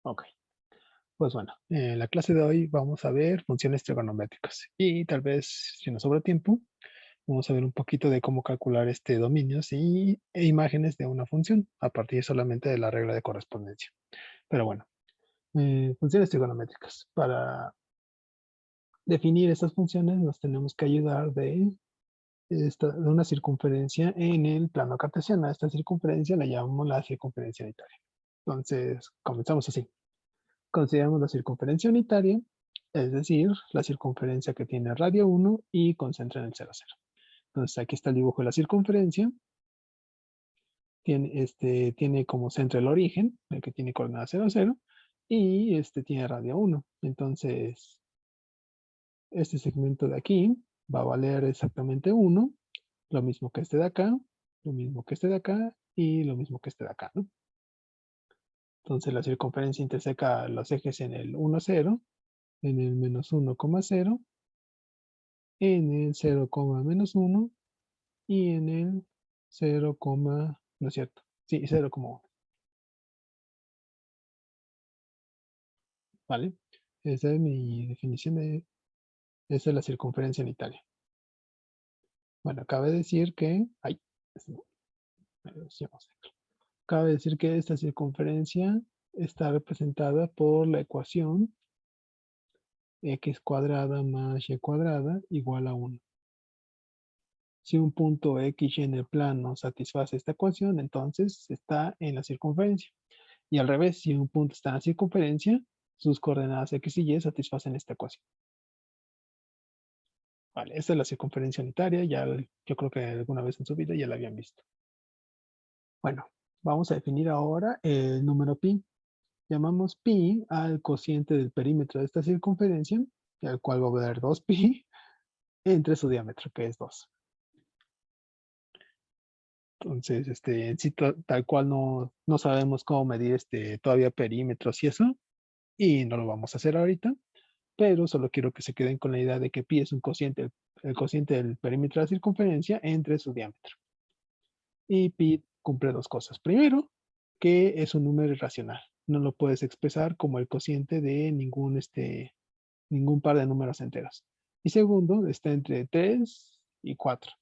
Ok, pues bueno, en la clase de hoy vamos a ver funciones trigonométricas y tal vez, si nos sobra tiempo, vamos a ver un poquito de cómo calcular dominios e imágenes de una función a partir solamente de la regla de correspondencia. Pero bueno, funciones trigonométricas. Para definir estas funciones nos tenemos que ayudar de una circunferencia en el plano cartesiano. A esta circunferencia la llamamos la circunferencia unitaria. Entonces, comenzamos así. Consideramos la circunferencia unitaria, es decir, la circunferencia que tiene radio 1 y concentra en el 0, 0. Entonces aquí está el dibujo de la circunferencia. Tiene como centro el origen, el que tiene coordenada 0, 0, y tiene radio 1. Entonces, este segmento de aquí va a valer exactamente 1, lo mismo que este de acá, lo mismo que este de acá, y lo mismo que este de acá, ¿no? Entonces la circunferencia interseca los ejes en el 1, 0, en el menos 1, 0, en el 0, menos 1 y en el 0, no es cierto, sí, 0,1, ¿vale? Esa es mi definición esa es la circunferencia unitaria. Bueno, cabe decir que, cabe decir que esta circunferencia está representada por la ecuación x cuadrada más y cuadrada igual a 1. Si un punto x en el plano satisface esta ecuación, entonces está en la circunferencia. Y al revés, si un punto está en la circunferencia, sus coordenadas x y y satisfacen esta ecuación. Vale, esta es la circunferencia unitaria, yo creo que alguna vez en su vida ya la habían visto. Bueno, vamos a definir ahora el número pi. Llamamos pi al cociente del perímetro de esta circunferencia, el cual va a valer 2pi entre su diámetro, que es 2. Entonces, en sí, tal cual no sabemos cómo medir todavía perímetros y eso, y no lo vamos a hacer ahorita, pero solo quiero que se queden con la idea de que pi es un cociente, el cociente del perímetro de la circunferencia entre su diámetro. Y pi cumple dos cosas. Primero, que es un número irracional. No lo puedes expresar como el cociente de ningún par de números enteros. Y segundo, está entre 3 y 4.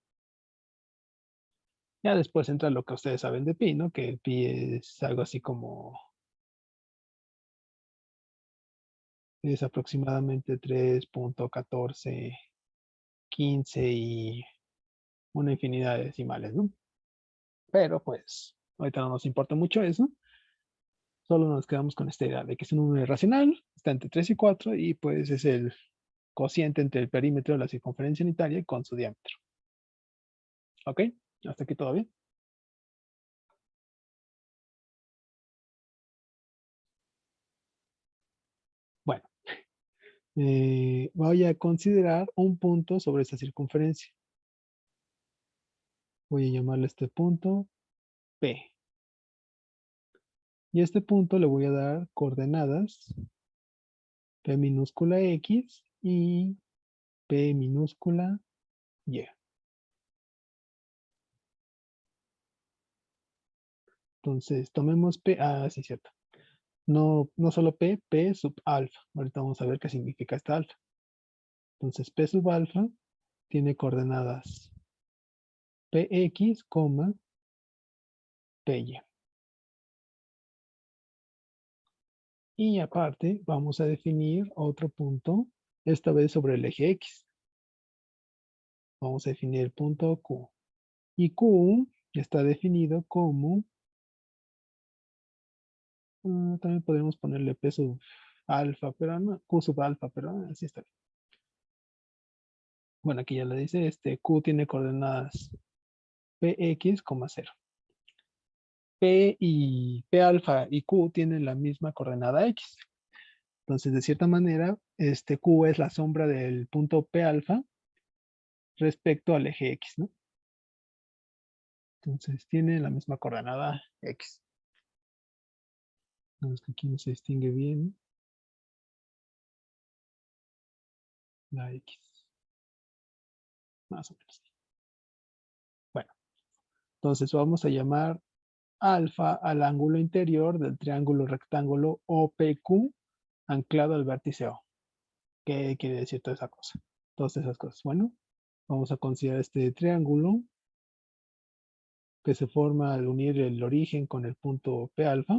Ya después entra lo que ustedes saben de pi, ¿no? Que el pi es algo así como, es aproximadamente 3.1415 y una infinidad de decimales, ¿no? Pero pues, ahorita no nos importa mucho eso. Solo nos quedamos con esta idea de que es un número irracional, está entre 3 y 4 y pues es el cociente entre el perímetro de la circunferencia unitaria con su diámetro. ¿Ok? ¿Hasta aquí todo bien? Bueno, voy a considerar un punto sobre esta circunferencia. Voy a llamarle este punto P. Y a este punto le voy a dar coordenadas P minúscula X y P minúscula Y. Entonces, tomemos P. Ah, sí, cierto. No solo P, P sub alfa. Ahorita vamos a ver qué significa esta alfa. Entonces, P sub alfa tiene coordenadas Px, Py. Y aparte, vamos a definir otro punto, esta vez sobre el eje X. Vamos a definir el punto Q. Y Q está definido como, también podemos ponerle P sub alfa, pero no, Q sub alfa, pero así está bien. Bueno, aquí ya le dice, Q tiene coordenadas Px, 0. P alfa y Q tienen la misma coordenada X. Entonces, de cierta manera, Q es la sombra del punto P alfa respecto al eje X, ¿no? Entonces, tiene la misma coordenada X. No, es que aquí no se distingue bien la X. Más o menos. Bueno, entonces vamos a llamar alfa al ángulo interior del triángulo rectángulo OPQ anclado al vértice O. ¿Qué quiere decir toda esa cosa? Todas esas cosas. Bueno, vamos a considerar este triángulo que se forma al unir el origen con el punto P alfa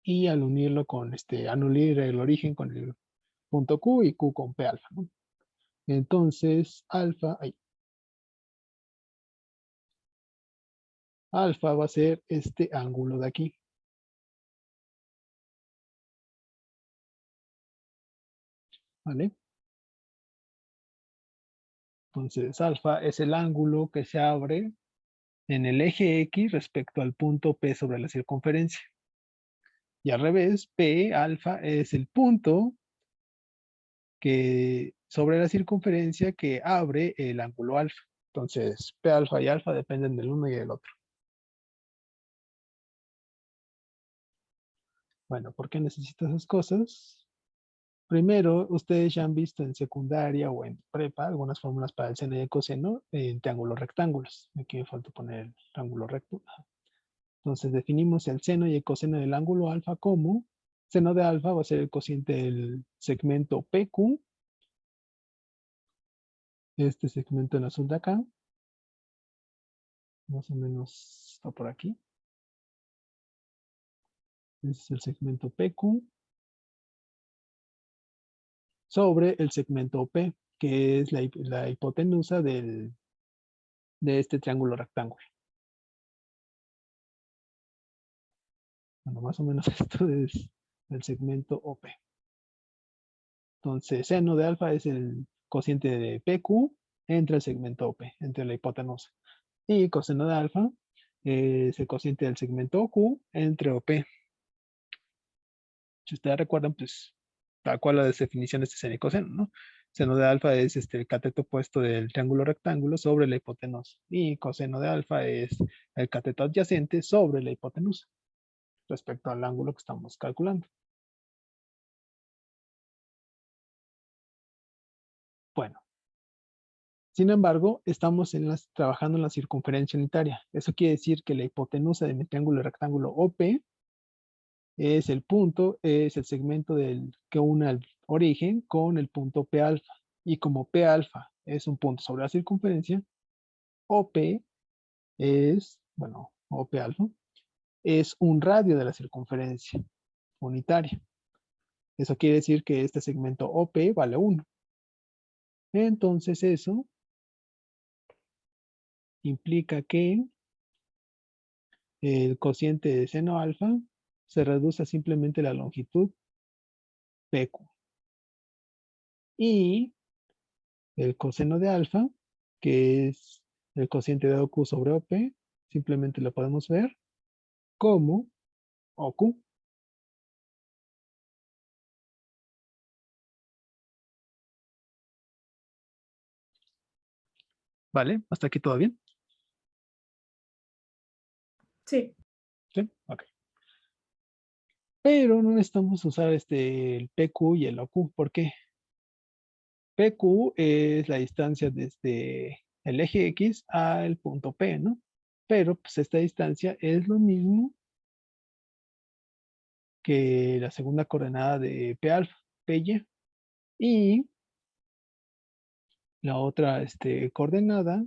y al unirlo con al unir el origen con el punto Q y Q con P alfa, ¿no? Entonces, alfa va a ser este ángulo de aquí, ¿vale? Entonces, alfa es el ángulo que se abre en el eje X respecto al punto P sobre la circunferencia. Y al revés, P alfa es el punto que sobre la circunferencia que abre el ángulo alfa. Entonces, P alfa y alfa dependen del uno y del otro. Bueno, ¿por qué necesito esas cosas? Primero, ustedes ya han visto en secundaria o en prepa algunas fórmulas para el seno y el coseno en triángulos rectángulos. Aquí me falta poner el ángulo recto. Entonces definimos el seno y el coseno del ángulo alfa como seno de alfa va a ser el cociente del segmento PQ, este segmento en azul de acá, más o menos está por aquí. Este es el segmento PQ sobre el segmento OP, que es la hipotenusa de este triángulo rectángulo. Bueno, más o menos esto es el segmento OP. Entonces, seno de alfa es el cociente de PQ entre el segmento OP, entre la hipotenusa. Y coseno de alfa es el cociente del segmento OQ entre OP. Si ustedes recuerdan, pues, tal cual las definiciones de seno y coseno, ¿no? Seno de alfa es el cateto opuesto del triángulo rectángulo sobre la hipotenusa. Y coseno de alfa es el cateto adyacente sobre la hipotenusa respecto al ángulo que estamos calculando. Bueno, sin embargo, estamos trabajando en la circunferencia unitaria. Eso quiere decir que la hipotenusa de mi triángulo rectángulo OP es el punto, es el segmento que une el origen con el punto P alfa. Y como P alfa es un punto sobre la circunferencia, OP bueno, OP alfa, es un radio de la circunferencia unitaria. Eso quiere decir que este segmento OP vale 1. Entonces eso implica que el cociente de seno alfa se reduce a simplemente la longitud PQ. Y el coseno de alfa, que es el cociente de OQ sobre OP, simplemente lo podemos ver como OQ. ¿Vale? ¿Hasta aquí todo bien? Sí. ¿Sí? Ok. Pero no necesitamos usar el PQ y el OQ. ¿Por qué? PQ es la distancia desde el eje X al punto P, ¿no? Pero pues esta distancia es lo mismo que la segunda coordenada de P alfa, PY. Y la otra coordenada,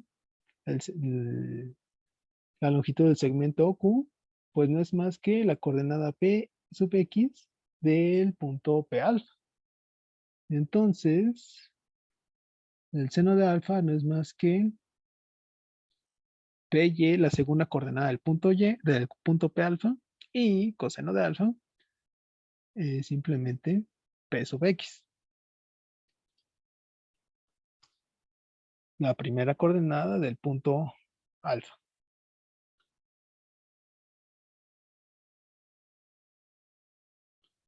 la longitud del segmento OQ, pues no es más que la coordenada P sub X del punto P alfa. Entonces, el seno de alfa no es más que PY, la segunda coordenada del punto Y, del punto P alfa, y coseno de alfa es simplemente P sub X. La primera coordenada del punto alfa.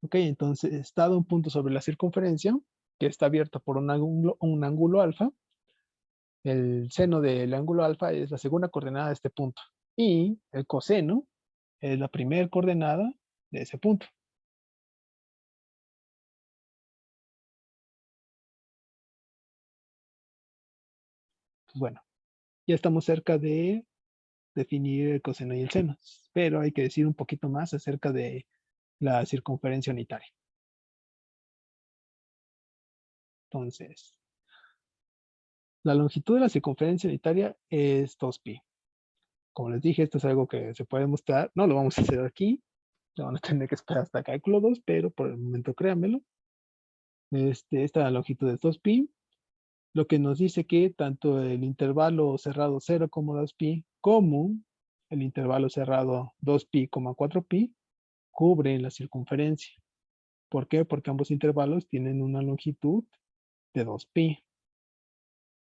Ok, entonces, dado un punto sobre la circunferencia, que está abierto por un ángulo alfa, el seno del ángulo alfa es la segunda coordenada de este punto. Y el coseno es la primera coordenada de ese punto. Pues bueno, ya estamos cerca de definir el coseno y el seno, pero hay que decir un poquito más acerca de la circunferencia unitaria. Entonces, la longitud de la circunferencia unitaria es 2pi. Como les dije, esto es algo que se puede mostrar. No lo vamos a hacer aquí. Lo van a tener que esperar hasta cálculo 2, pero por el momento créanmelo. Esta longitud es 2pi, lo que nos dice que tanto el intervalo cerrado 0, 2pi, como el intervalo cerrado 2pi, 4pi, cubren la circunferencia. ¿Por qué? Porque ambos intervalos tienen una longitud de 2pi.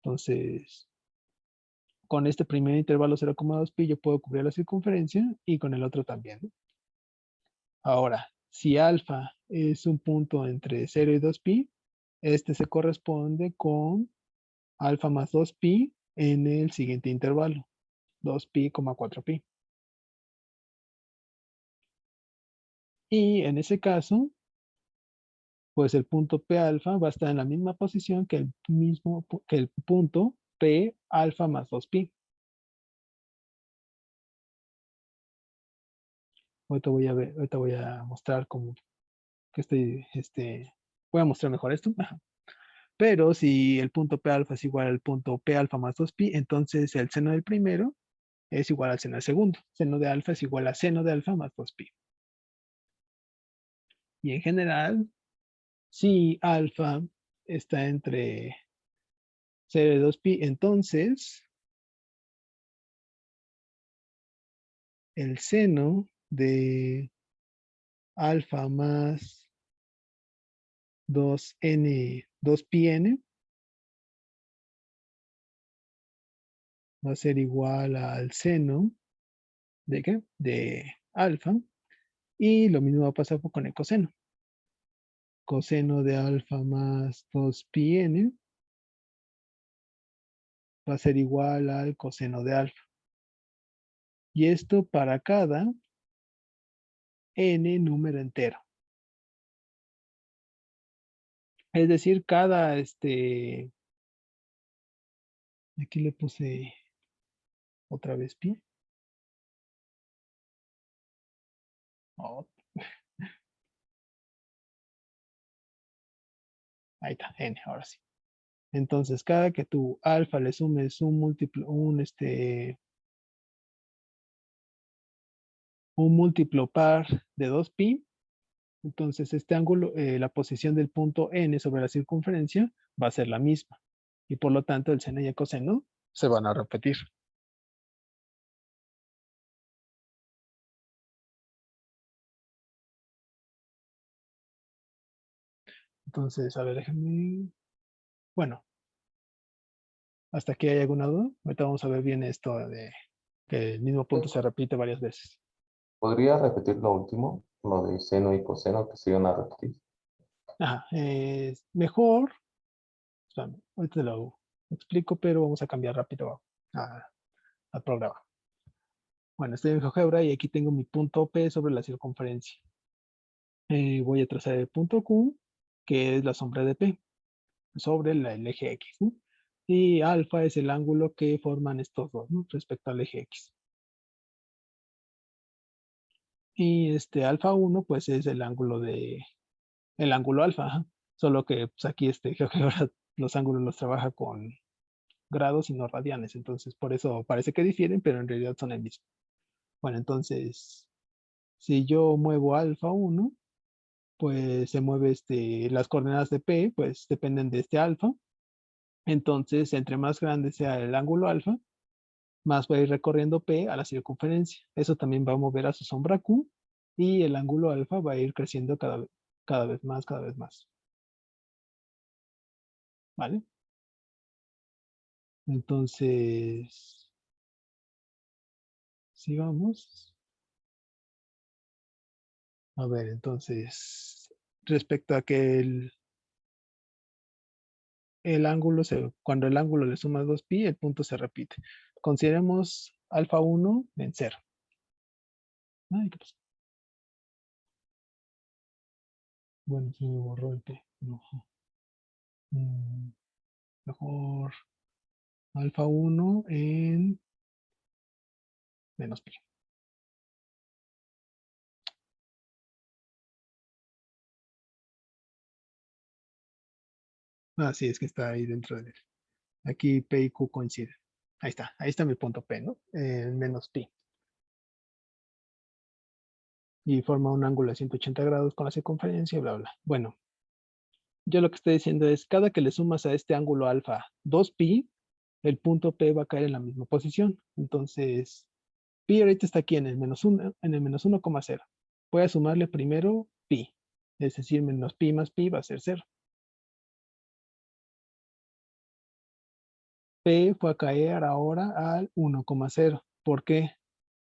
Entonces, con este primer intervalo 0,2pi yo puedo cubrir la circunferencia y con el otro también, ¿no? Ahora, si alfa es un punto entre 0 y 2pi, este se corresponde con alfa más 2pi en el siguiente intervalo, 2pi, 4pi. Y en ese caso, pues el punto P alfa va a estar en la misma posición que el punto P alfa más 2pi. Ahorita voy a mostrar cómo que voy a mostrar mejor esto. Ajá. Pero si el punto P alfa es igual al punto P alfa más 2pi, entonces el seno del primero es igual al seno del segundo. Seno de alfa es igual a seno de alfa más 2pi. Y en general, si alfa está entre 0 y 2pi, entonces el seno de alfa más 2pi n va a ser igual al seno ¿de qué? De alfa. Y lo mismo va a pasar con el coseno. Coseno de alfa más 2pi n va a ser igual al coseno de alfa. Y esto para cada n número entero. Es decir, cada aquí le puse otra vez pi. Oh, ahí está, n, ahora sí. Entonces, cada que tu alfa le sumes un múltiplo, un múltiplo par de 2pi, entonces este ángulo, la posición del punto n sobre la circunferencia va a ser la misma. Y por lo tanto, el seno y el coseno se van a repetir. Entonces, a ver, déjenme. Bueno, hasta aquí hay alguna duda. Ahorita vamos a ver bien esto de que el mismo punto se repite varias veces. ¿Podría repetir lo último? Lo de seno y coseno que se iban a repetir. Ajá, mejor, espérame, ahorita te lo explico, pero vamos a cambiar rápido al programa. Bueno, estoy en GeoGebra y aquí tengo mi punto P sobre la circunferencia. Voy a trazar el punto Q, que es la sombra de P, sobre el eje X, ¿no? Y alfa es el ángulo que forman estos dos, ¿no? Respecto al eje X. Y alfa 1, pues es el ángulo alfa, ajá. Solo que pues, aquí GeoGebra los ángulos los trabaja con grados y no radianes, entonces por eso parece que difieren, pero en realidad son el mismo. Bueno, entonces, si yo muevo alfa 1, pues se mueve las coordenadas de P, pues dependen de este alfa. Entonces, entre más grande sea el ángulo alfa, más va a ir recorriendo P a la circunferencia. Eso también va a mover a su sombra Q y el ángulo alfa va a ir creciendo cada vez más, cada vez más. ¿Vale? Entonces, sigamos. A ver, entonces, respecto a que cuando el ángulo le suma 2pi, el punto se repite. Consideremos alfa 1 en 0. Ay, ¿qué pasó? Bueno, se me borró el p. No. Mejor alfa 1 en menos pi. Ah, sí, es que está ahí dentro de... Aquí P y Q coinciden. Ahí está mi punto P, ¿no? Menos pi. Y forma un ángulo de 180 grados con la circunferencia, bla, bla. Bueno, yo lo que estoy diciendo es, cada que le sumas a este ángulo alfa 2pi, el punto P va a caer en la misma posición. Entonces, pi ahorita está aquí en el menos 1, en el menos 1,0. Voy a sumarle primero pi, es decir, menos pi más pi va a ser 0. P fue a caer ahora al 1,0. ¿Por qué?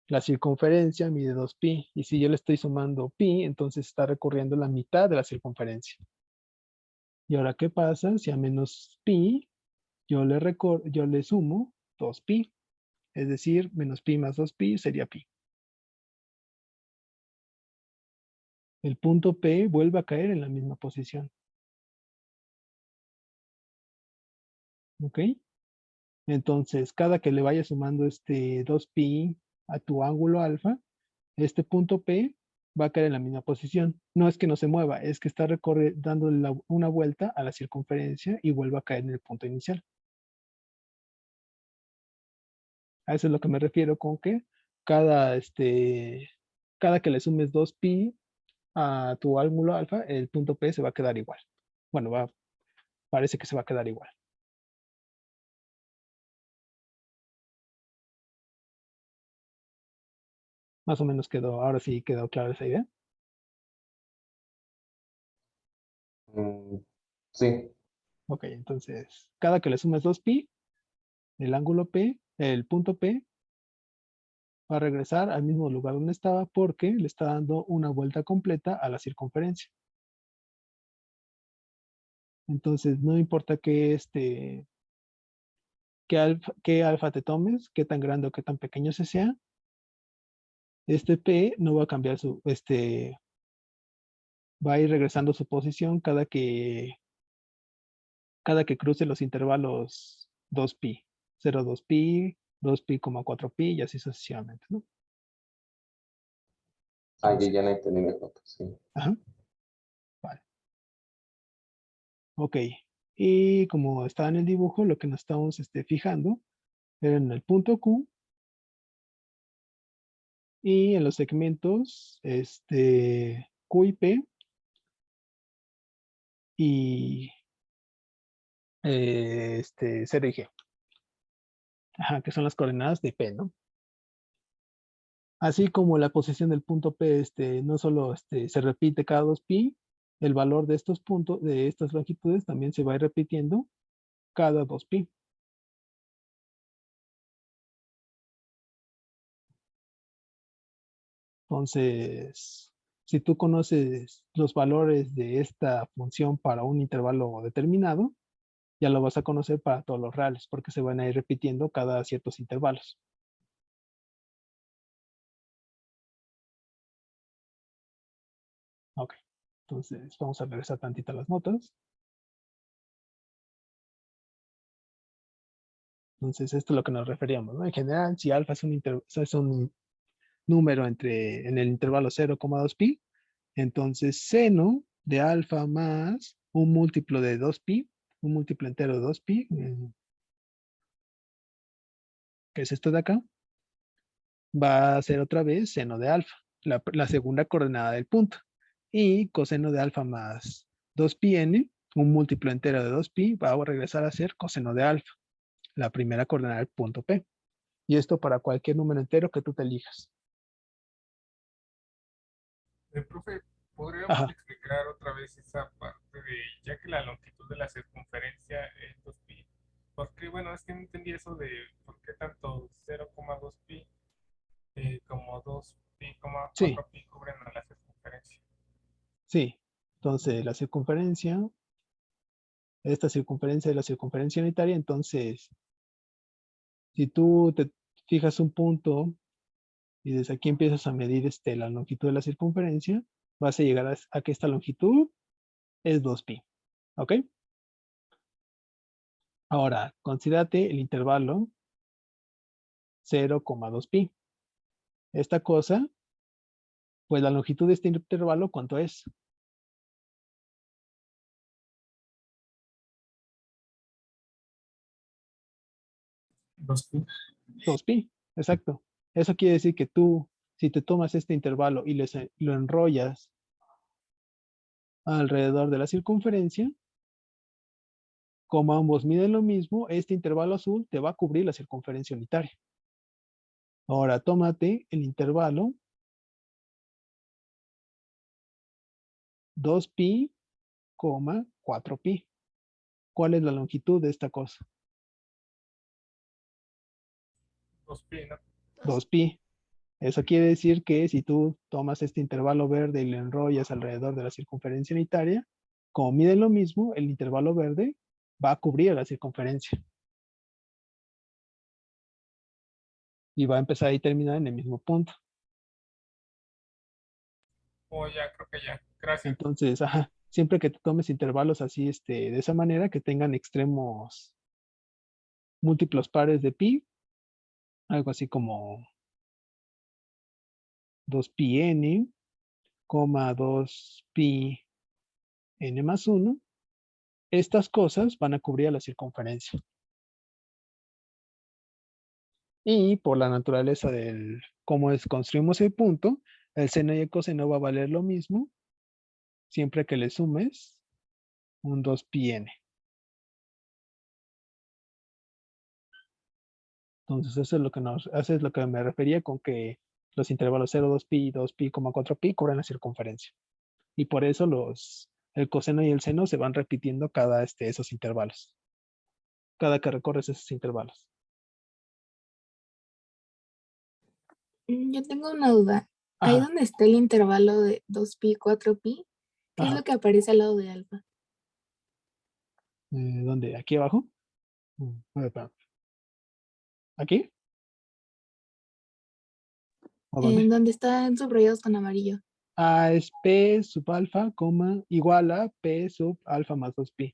La circunferencia mide 2pi, y si yo le estoy sumando pi, entonces está recorriendo la mitad de la circunferencia. ¿Y ahora qué pasa? Si a menos pi yo le sumo 2pi, es decir, menos pi más 2pi sería pi. El punto P vuelve a caer en la misma posición. ¿Ok? Entonces, cada que le vayas sumando este 2pi a tu ángulo alfa, este punto P va a caer en la misma posición. No es que no se mueva, es que está dando una vuelta a la circunferencia y vuelve a caer en el punto inicial. A eso es lo que me refiero con que cada, cada que le sumes 2pi a tu ángulo alfa, el punto P se va a quedar igual. Bueno, parece que se va a quedar igual. Más o menos quedó, ahora sí quedó clara esa idea. Sí, Ok, entonces, cada que le sumes 2pi, el ángulo P, el punto P, va a regresar al mismo lugar donde estaba porque le está dando una vuelta completa a la circunferencia. Entonces, no importa qué alfa te tomes, qué tan grande o qué tan pequeño se sea, este P no va a cambiar va a ir regresando a su posición cada que cruce los intervalos 2pi, 0,2pi, 2pi,4pi y así sucesivamente, ¿no? ya Entonces, no entendí mejor, sí. ajá, vale. Ok. Y como estaba en el dibujo, lo que nos estamos fijando era en el punto Q y en los segmentos Q y P y 0 y G. Ajá, que son las coordenadas de P, ¿no? Así como la posición del punto P, no solo se repite cada 2pi, el valor de estos puntos, de estas longitudes, también se va a ir repitiendo cada 2pi. Entonces, si tú conoces los valores de esta función para un intervalo determinado, ya lo vas a conocer para todos los reales, porque se van a ir repitiendo cada ciertos intervalos. Ok, entonces vamos a regresar tantito a las notas. Entonces, esto es lo que nos referíamos, ¿no? En general, si alfa es un número en el intervalo 0,2pi, entonces seno de alfa más un múltiplo de 2pi, un múltiplo entero de 2pi, que es esto de acá, va a ser otra vez seno de alfa, la segunda coordenada del punto. Y coseno de alfa más 2pi n, un múltiplo entero de 2pi, va a regresar a ser coseno de alfa, la primera coordenada del punto P. Y esto para cualquier número entero que tú te elijas. Profe, ¿podríamos Ajá, explicar otra vez esa parte de, ya que la longitud de la circunferencia es 2pi? Porque, bueno, es que no entendí eso de por qué tanto 0,2pi como 2pi, sí, 4pi cubren a la circunferencia. sí. Entonces, esta circunferencia es la circunferencia unitaria. Entonces, si tú te fijas un punto y desde aquí empiezas a medir la longitud de la circunferencia, vas a llegar a que esta longitud es 2pi. ¿Ok? Ahora, considérate el intervalo 0,2pi. esta cosa, pues la longitud de este intervalo, ¿cuánto es? 2pi. 2pi, exacto. Eso quiere decir que tú, si te tomas este intervalo y lo enrollas alrededor de la circunferencia, como ambos miden lo mismo, este intervalo azul te va a cubrir la circunferencia unitaria. Ahora tómate el intervalo 2pi, 4pi. ¿Cuál es la longitud de esta cosa? 2pi, ¿no? 2pi. Eso quiere decir que si tú tomas este intervalo verde y lo enrollas alrededor de la circunferencia unitaria, como miden lo mismo, el intervalo verde va a cubrir la circunferencia. Y va a empezar y terminar en el mismo punto. Oh, ya, creo que ya. Gracias. Entonces, ajá, siempre que te tomes intervalos así, de esa manera, que tengan extremos múltiplos pares de pi, algo así como 2pi n, 2pi n más 1, estas cosas van a cubrir la circunferencia. Y por la naturaleza del cómo construimos el punto, el seno y el coseno va a valer lo mismo siempre que le sumes un 2pi n. Entonces eso es lo que me refería con que los intervalos 0, 2pi, 2pi, 4pi cubren la circunferencia. Y por eso el coseno y el seno se van repitiendo cada esos intervalos. Cada que recorres esos intervalos. Yo tengo una duda. Ahí Ajá, donde está el intervalo de 2pi, 4pi, ¿qué es ajá. lo que aparece al lado de alfa? ¿Dónde? ¿Aquí abajo? A ver, espérame. ¿Aquí? ¿O dónde? Donde están subrayados con amarillo. A es P sub alfa, igual a P sub alfa más 2pi.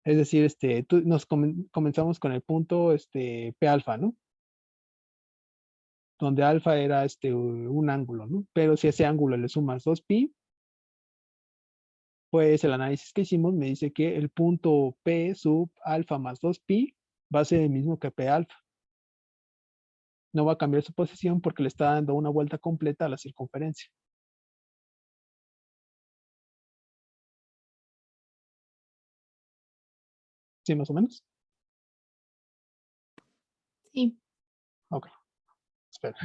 Es decir, comenzamos con el punto P alfa, ¿no? Donde alfa era un ángulo, ¿no? Pero si a ese ángulo le sumas 2pi, pues el análisis que hicimos me dice que el punto P sub alfa más 2pi va a ser el mismo que P alfa. No va a cambiar su posición porque le está dando una vuelta completa a la circunferencia. ¿Sí, más o menos? Sí. Ok, espera.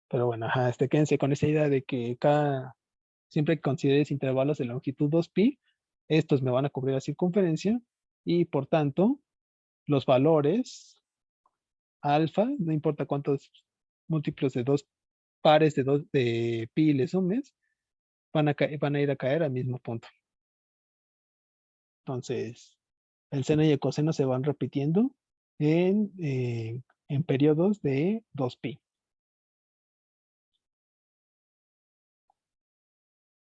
Pero bueno, ajá, quédense con esa idea de que siempre que consideres intervalos de longitud 2pi, estos me van a cubrir la circunferencia y por tanto, los valores alfa, no importa cuántos múltiplos de dos pares de pi le sumes, van a ir a caer al mismo punto. Entonces, el seno y el coseno se van repitiendo en periodos de 2pi.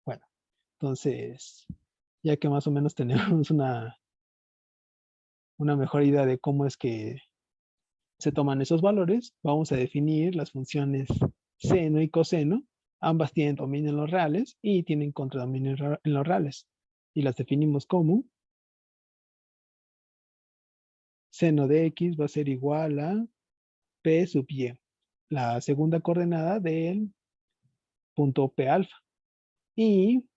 Bueno, entonces, ya que más o menos tenemos una mejor idea de cómo es que se toman esos valores, vamos a definir las funciones seno y coseno. Ambas tienen dominio en los reales y tienen contradominio en los reales. Y las definimos como seno de x va a ser igual a p sub y, la segunda coordenada del punto p alfa. Y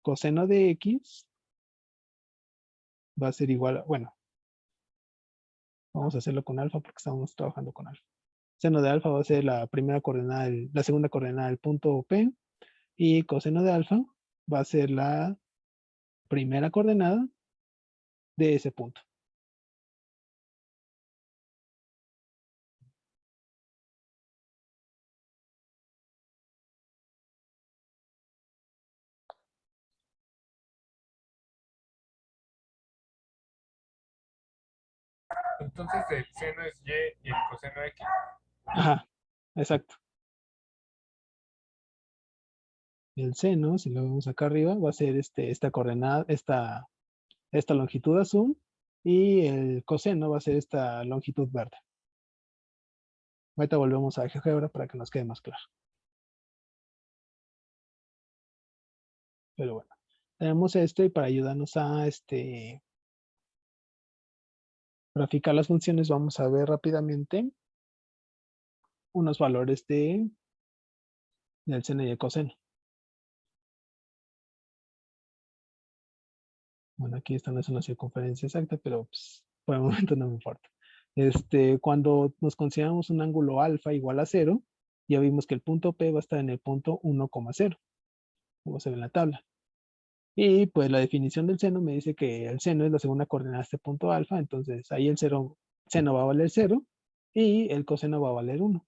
coseno de x va a ser igual a, bueno, vamos a hacerlo con alfa porque estamos trabajando con alfa. Seno de alfa va a ser la segunda coordenada del punto P, y coseno de alfa va a ser la primera coordenada de ese punto. Entonces el seno es y el coseno x. Ajá, exacto. El seno, si lo vemos acá arriba, va a ser esta coordenada, esta longitud azul, y el coseno va a ser esta longitud verde. Ahorita volvemos a GeoGebra para que nos quede más claro. Pero bueno, tenemos esto y para ayudarnos a graficar las funciones vamos a ver rápidamente unos valores del seno y el coseno. Bueno, aquí esta no es una circunferencia exacta, pero pues, por el momento no me importa. Cuando nos consideramos un ángulo alfa igual a 0, ya vimos que el punto P va a estar en el punto 1,0, como se ve en la tabla. Y pues la definición del seno me dice que el seno es la segunda coordenada de este punto alfa, entonces ahí el seno va a valer 0 y el coseno va a valer 1.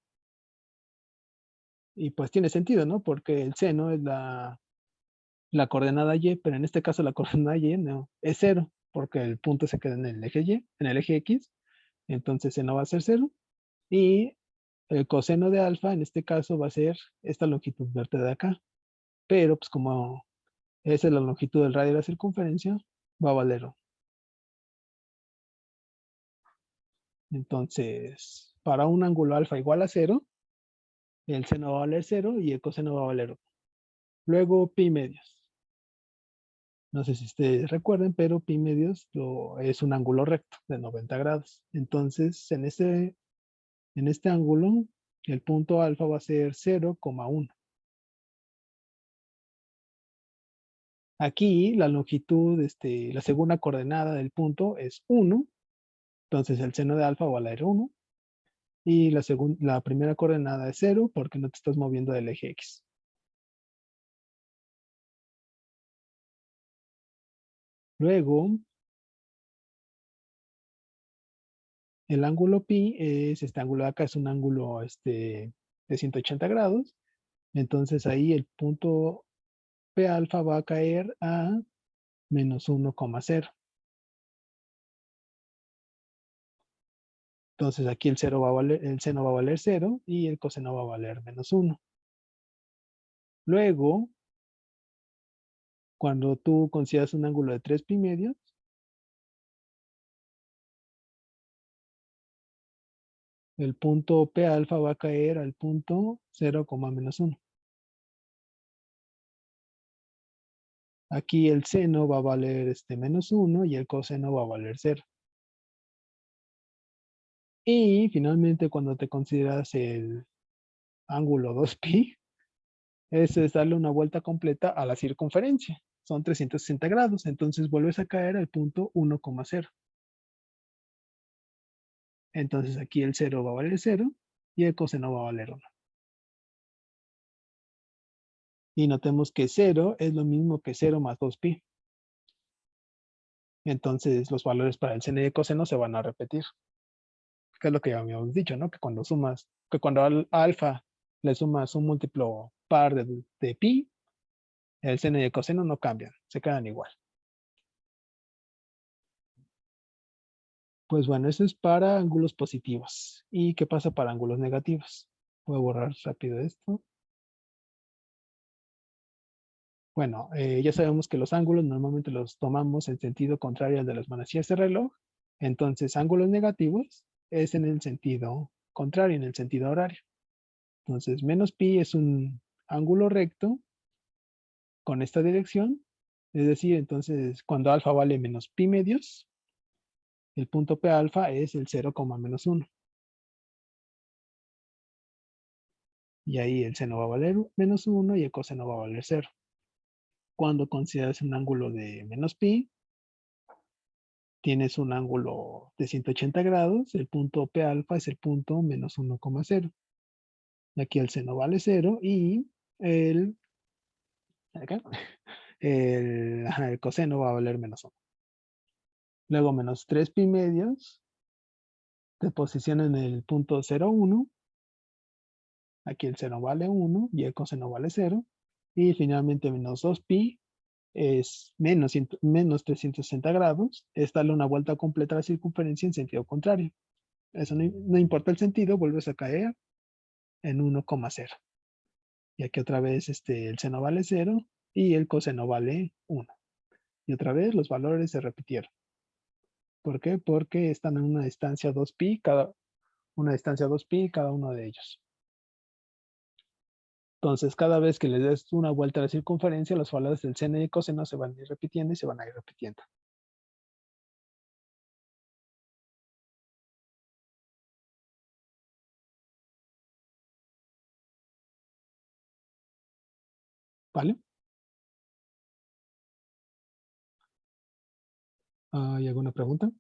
Y pues tiene sentido, ¿no? Porque el seno es la coordenada y, pero en este caso la coordenada y no, es 0, porque el punto se queda en el eje y, en el eje x, entonces seno va a ser 0, y el coseno de alfa en este caso va a ser esta longitud verde de acá, pero pues como esa es la longitud del radio de la circunferencia, va a valer 1. Entonces, para un ángulo alfa igual a 0, el seno va a valer 0 y el coseno va a valer 1. Luego pi medios. No sé si ustedes recuerden, pero pi medios es un ángulo recto de 90 grados. Entonces, en este ángulo, el punto alfa va a ser 0,1. Aquí la longitud, la segunda coordenada del punto es 1. Entonces el seno de alfa va a valer 1. Y la primera coordenada es 0 porque no te estás moviendo del eje X. Luego, el ángulo pi es este ángulo de acá, es un ángulo de 180 grados. Entonces ahí el punto P alfa va a caer a menos 1,0. Entonces aquí el seno va a valer 0 y el coseno va a valer menos 1. Luego, cuando tú consideras un ángulo de 3 pi medios, el punto P alfa va a caer al punto 0, menos 1. Aquí el seno va a valer menos 1 y el coseno va a valer 0. Y finalmente cuando te consideras el ángulo 2pi, eso es darle una vuelta completa a la circunferencia. Son 360 grados, entonces vuelves a caer al punto 1,0. Entonces aquí el 0 va a valer 0 y el coseno va a valer 1. Y notemos que 0 es lo mismo que 0 más 2pi. Entonces los valores para el seno y el coseno se van a repetir. Que es lo que ya habíamos dicho, ¿no? Que cuando al alfa le sumas un múltiplo par de pi, el seno y el coseno no cambian, se quedan igual. Pues bueno, eso es para ángulos positivos. ¿Y qué pasa para ángulos negativos? Voy a borrar rápido esto. Bueno, ya sabemos que los ángulos normalmente los tomamos en sentido contrario al de las manecillas de reloj. Entonces, ángulos negativos es en el sentido contrario, en el sentido horario. Entonces, menos pi es un ángulo recto con esta dirección. Es decir, entonces, cuando alfa vale menos pi medios, el punto P alfa es el 0, menos 1. Y ahí el seno va a valer menos 1 y el coseno va a valer 0. Cuando consideras un ángulo de menos pi, tienes un ángulo de 180 grados, el punto P alfa es el punto menos 1,0. Y aquí el seno vale 0 y acá, el coseno va a valer menos 1. Luego menos 3 pi medios te posiciona en el punto 0,1. Aquí el seno vale 1 y el coseno vale 0. Y finalmente menos 2pi es menos 360 grados. Es darle una vuelta completa a la circunferencia en sentido contrario. Eso no importa el sentido, vuelves a caer en 1,0. Y aquí otra vez el seno vale 0 y el coseno vale 1. Y otra vez los valores se repitieron. ¿Por qué? Porque están en una distancia 2pi una distancia 2pi cada uno de ellos. Entonces, cada vez que le des una vuelta a la circunferencia, los valores del seno y coseno se van a ir repitiendo y se van a ir repitiendo. ¿Vale? ¿Hay alguna pregunta?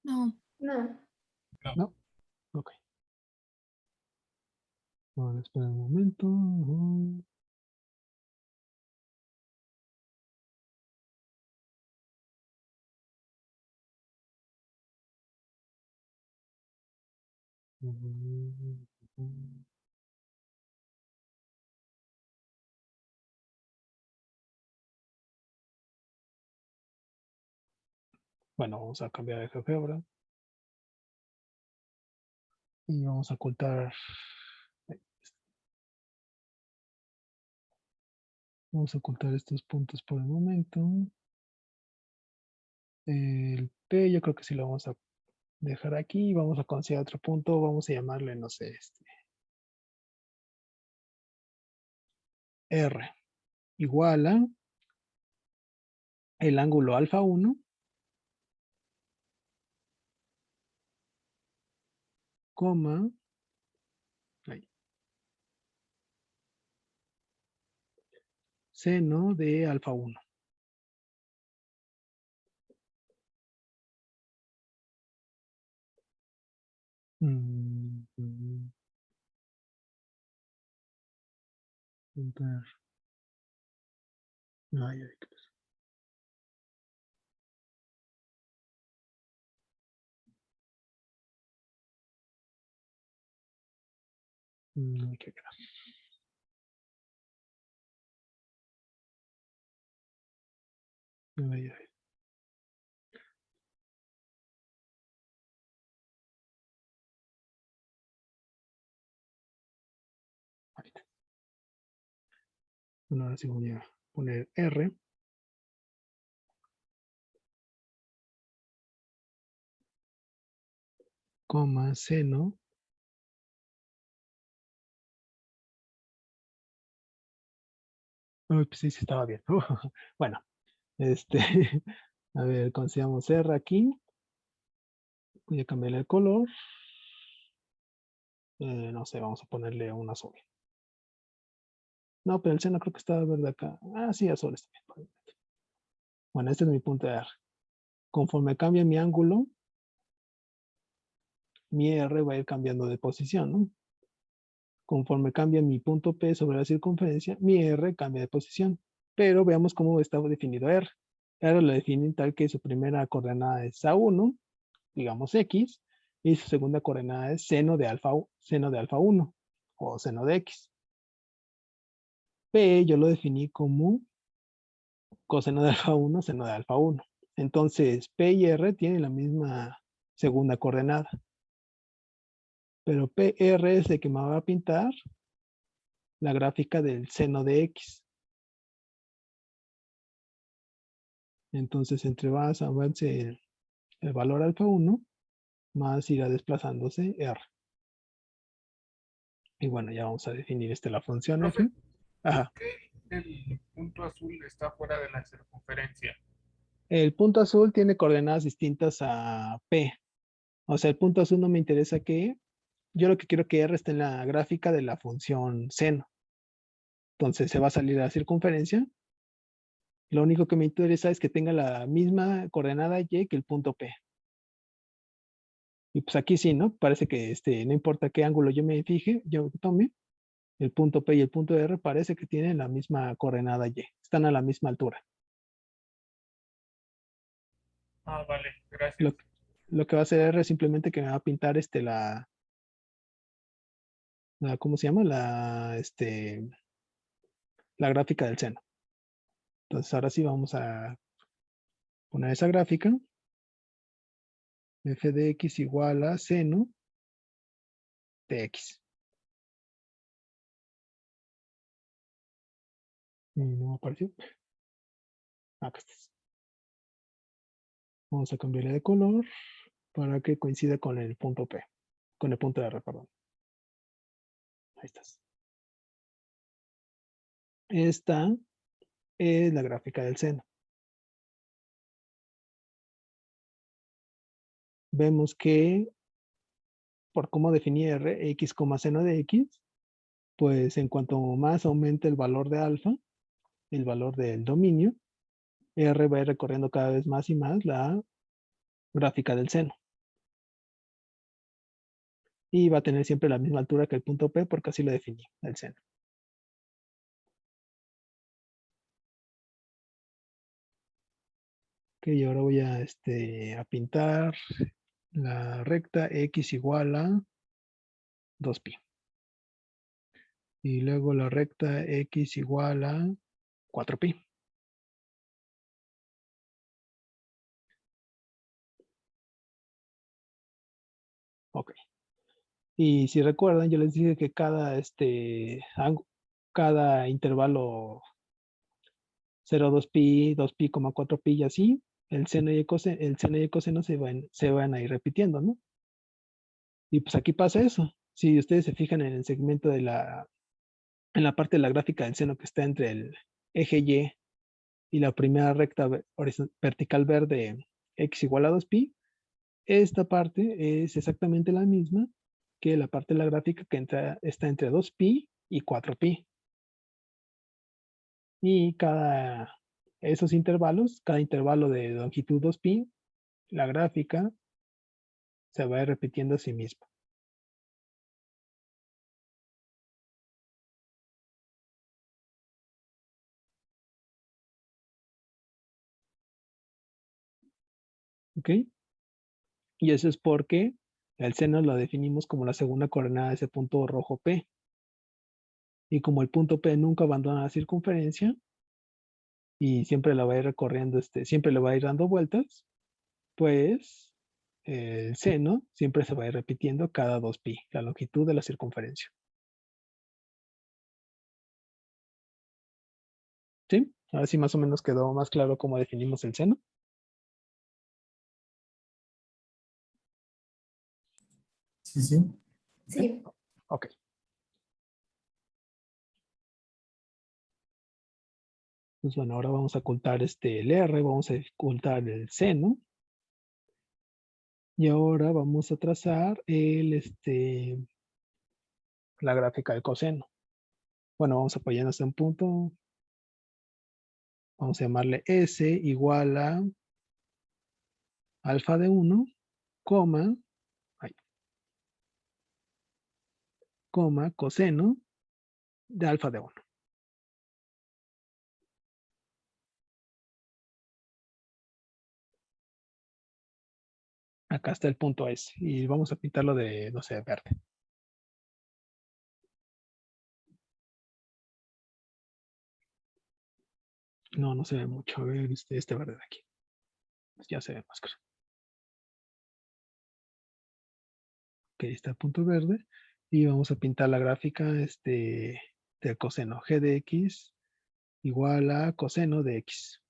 No. No. No. Ok. Ahora espera un momento. Ujú. Bueno, vamos a cambiar de GeoGebra y vamos a ocultar. Vamos a ocultar estos puntos por el momento. El P yo creo que sí lo vamos a dejar aquí. Vamos a considerar otro punto. Vamos a llamarle, no sé, R igual a el ángulo alfa 1, coma, ahí, seno de alfa 1. Enter. Ay, ay, ¿qué pasó? ¿Qué queda? Ay, ay. Ahí está. Bueno, ahora sí voy a poner R, coma, seno. Uy, pues sí, sí estaba bien. Bueno, a ver, consideramos R aquí. Voy a cambiarle el color. No sé, vamos a ponerle un azul. No, pero el seno creo que está verde acá. Ah, sí, azul está bien. Bueno, este es mi punto de R. Conforme cambia mi ángulo, mi R va a ir cambiando de posición, ¿no? Conforme cambia mi punto P sobre la circunferencia, mi R cambia de posición. Pero veamos cómo está definido R. R lo define tal que su primera coordenada es A1, digamos X, y su segunda coordenada es seno de alfa 1 o seno de X. P yo lo definí como coseno de alfa 1, seno de alfa 1. Entonces, P y R tienen la misma segunda coordenada. Pero PR es el que me va a pintar la gráfica del seno de X. Entonces, entre más avance el valor alfa 1, más irá desplazándose R. Y bueno, ya vamos a definir la función Profe, F. Ajá. ¿por qué el punto azul está fuera de la circunferencia? El punto azul tiene coordenadas distintas a P. O sea, el punto azul no me interesa que yo lo que quiero que R esté en la gráfica de la función seno. Entonces se va a salir a la circunferencia. Lo único que me interesa es que tenga la misma coordenada Y que el punto P. Y pues aquí sí, ¿no? Parece que no importa qué ángulo yo me fije, yo tome, el punto P y el punto R parece que tienen la misma coordenada Y. Están a la misma altura. Ah, vale, gracias. Lo, lo que va a hacer R es simplemente que me va a pintar ¿cómo se llama? La gráfica del seno. Entonces ahora sí vamos a poner esa gráfica. F de X igual a seno de X. Y no apareció. Acá está. Vamos a cambiarle de color para que coincida con el punto P, con el punto R, perdón. Ahí estás. Esta es la gráfica del seno. Vemos que por cómo definí R, X, seno de X, pues en cuanto más aumente el valor de alfa, el valor del dominio, R va a ir recorriendo cada vez más y más la gráfica del seno. Y va a tener siempre la misma altura que el punto P porque así lo definí, el seno. Ok, y ahora voy a pintar la recta X igual a 2pi. Y luego la recta X igual a 4pi. Ok. Y si recuerdan, yo les dije que cada intervalo 0, 2pi, 2pi, 4pi y así, el seno y el coseno se van a ir repitiendo, ¿no? Y pues aquí pasa eso. Si ustedes se fijan en el segmento en la parte de la gráfica del seno que está entre el eje Y y la primera recta vertical verde x igual a 2pi, esta parte es exactamente la misma que la parte de la gráfica que está entre 2pi y 4pi. Y esos intervalos, cada intervalo de longitud 2pi, la gráfica se va a ir repitiendo a sí misma. ¿Ok? Y eso es porque el seno lo definimos como la segunda coordenada de ese punto rojo P. Y como el punto P nunca abandona la circunferencia y siempre la va a ir recorriendo, siempre le va a ir dando vueltas, pues el seno siempre se va a ir repitiendo cada 2pi, la longitud de la circunferencia. ¿Sí? Ahora sí más o menos quedó más claro cómo definimos el seno. Sí, sí. Sí. Ok. Pues bueno, ahora vamos a ocultar el R, vamos a ocultar el seno. Y ahora vamos a trazar la gráfica del coseno. Bueno, vamos a apoyarnos en un punto. Vamos a llamarle S igual a alfa de 1, coma, coseno de alfa de 1. Acá está el punto S y vamos a pintarlo de, no sé, verde. No, no se ve mucho. A ver, este verde de aquí. Pues ya se ve más claro. Ok, está el punto verde. Y vamos a pintar la gráfica del coseno. G de X igual a coseno de X.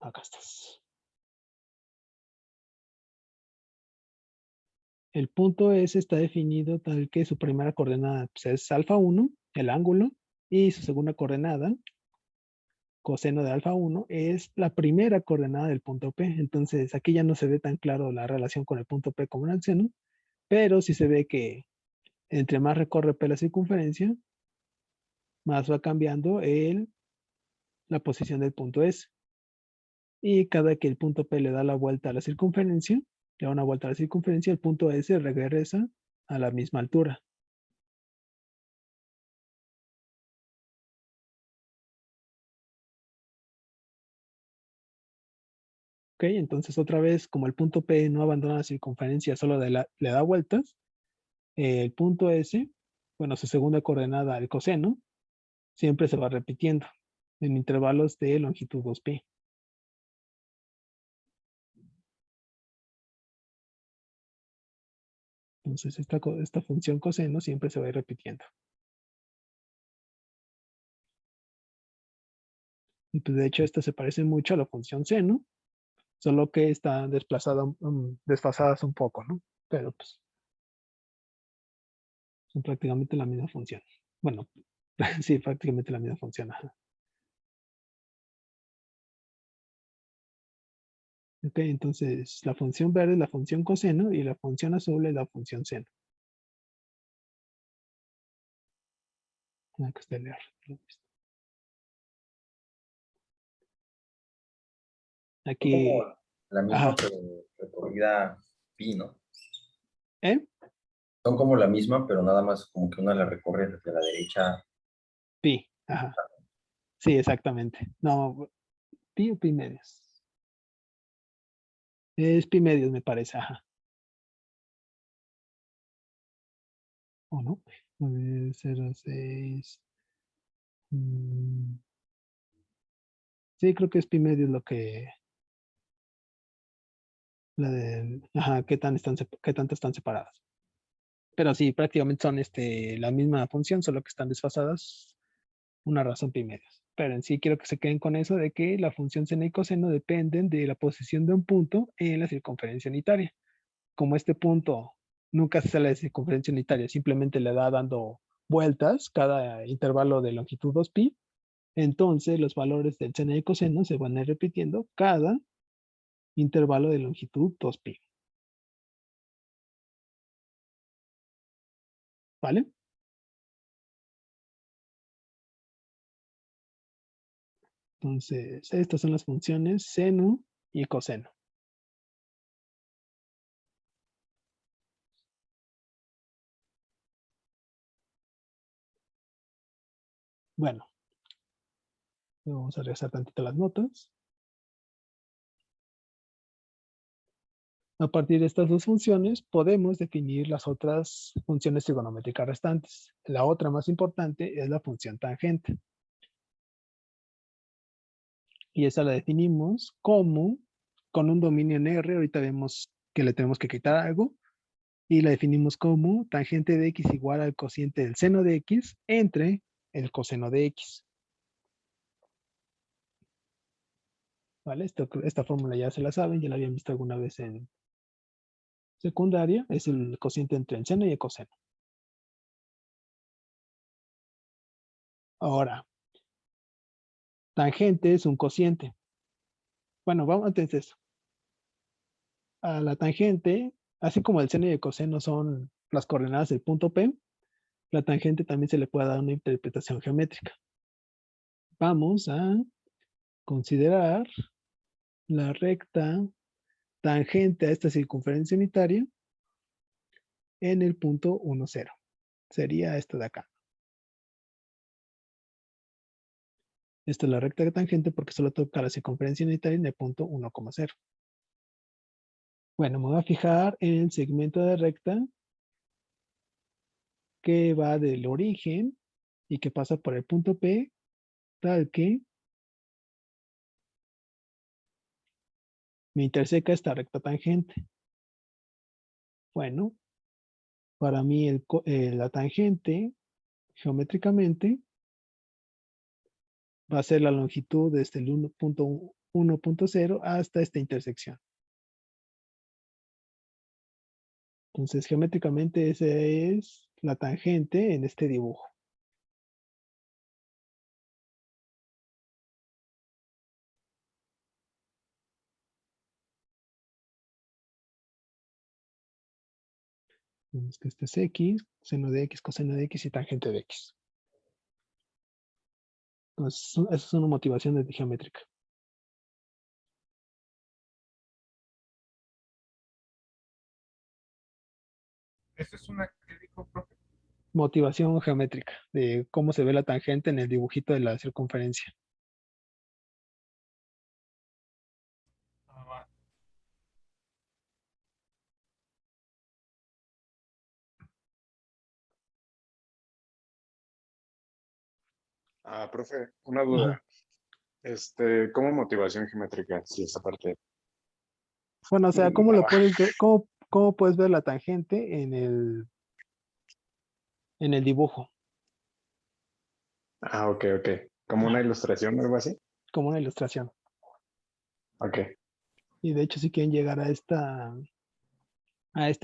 Acá estás. El punto S está definido tal que su primera coordenada pues, es alfa 1, el ángulo, y su segunda coordenada, coseno de alfa 1, es la primera coordenada del punto P. Entonces aquí ya no se ve tan claro la relación con el punto P como en el seno, pero sí se ve que entre más recorre P la circunferencia, más va cambiando la posición del punto S. Y cada que el punto P le da la vuelta a la circunferencia, le da una vuelta a la circunferencia, el punto S regresa a la misma altura. Ok, entonces otra vez, como el punto P no abandona la circunferencia, solo le da vueltas, el punto S, bueno, su segunda coordenada, el coseno, siempre se va repitiendo en intervalos de longitud 2pi. Entonces esta función coseno siempre se va a ir repitiendo. Y pues de hecho esta se parece mucho a la función seno, solo que está desfasadas un poco, ¿no? Pero pues son prácticamente la misma función. Bueno, sí, prácticamente la misma función. Ajá. Ok, entonces la función verde es la función coseno y la función azul es la función seno. Ah, que está el R. Son Aquí, como la misma, ajá, pero recorrida pi, ¿no? ¿eh? Son como la misma, pero nada más como que una la recorre desde la derecha. Pi, ajá. Sí, exactamente. No, pi o pi medios. Es pi medios, me parece, ajá. ¿O no? A ver, 0,6. Sí, creo que es pi medios lo que, la del, ajá, qué tanto están separadas. Pero sí, prácticamente son la misma función, solo que están desfasadas una razón pi medios. Pero en sí quiero que se queden con eso de que la función seno y coseno dependen de la posición de un punto en la circunferencia unitaria. Como este punto nunca se sale de circunferencia unitaria, simplemente le da dando vueltas cada intervalo de longitud 2pi, entonces los valores del seno y coseno se van a ir repitiendo cada intervalo de longitud 2pi. ¿Vale? Entonces, estas son las funciones seno y coseno. Bueno, vamos a regresar tantito las notas. A partir de estas dos funciones, podemos definir las otras funciones trigonométricas restantes. La otra más importante es la función tangente. Y esa la definimos como, con un dominio en R, ahorita vemos que le tenemos que quitar algo, y la definimos como tangente de x igual al cociente del seno de x entre el coseno de x. ¿Vale? Esta fórmula ya se la saben, ya la habían visto alguna vez en secundaria, es el cociente entre el seno y el coseno. Ahora, tangente es un cociente. Bueno, vamos antes de eso. A la tangente, así como el seno y el coseno son las coordenadas del punto P, la tangente también se le puede dar una interpretación geométrica. Vamos a considerar la recta tangente a esta circunferencia unitaria en el punto 1, 0. Sería esta de acá. Esta es la recta tangente porque solo toca la circunferencia unitaria en el punto 1,0. Bueno, me voy a fijar en el segmento de recta que va del origen y que pasa por el punto P, tal que me interseca esta recta tangente. Bueno, para mí la tangente geométricamente va a ser la longitud desde el 1.0 hasta esta intersección. Entonces, geométricamente esa es la tangente en este dibujo. Vemos que este es x, seno de x, coseno de x y tangente de x. Entonces, esa es una motivación geométrica. ¿Eso es una que dijo, profe? Motivación geométrica de cómo se ve la tangente en el dibujito de la circunferencia. Ah, va. Profe, una Ajá. duda. ¿Cómo motivación geométrica? Sí, esa parte. Bueno, o sea, ¿cómo lo puedes ver? ¿Cómo puedes ver la tangente en el dibujo? Ok. ¿Como una ilustración o algo así? como una ilustración. Ok. Y de hecho, si quieren llegar a esta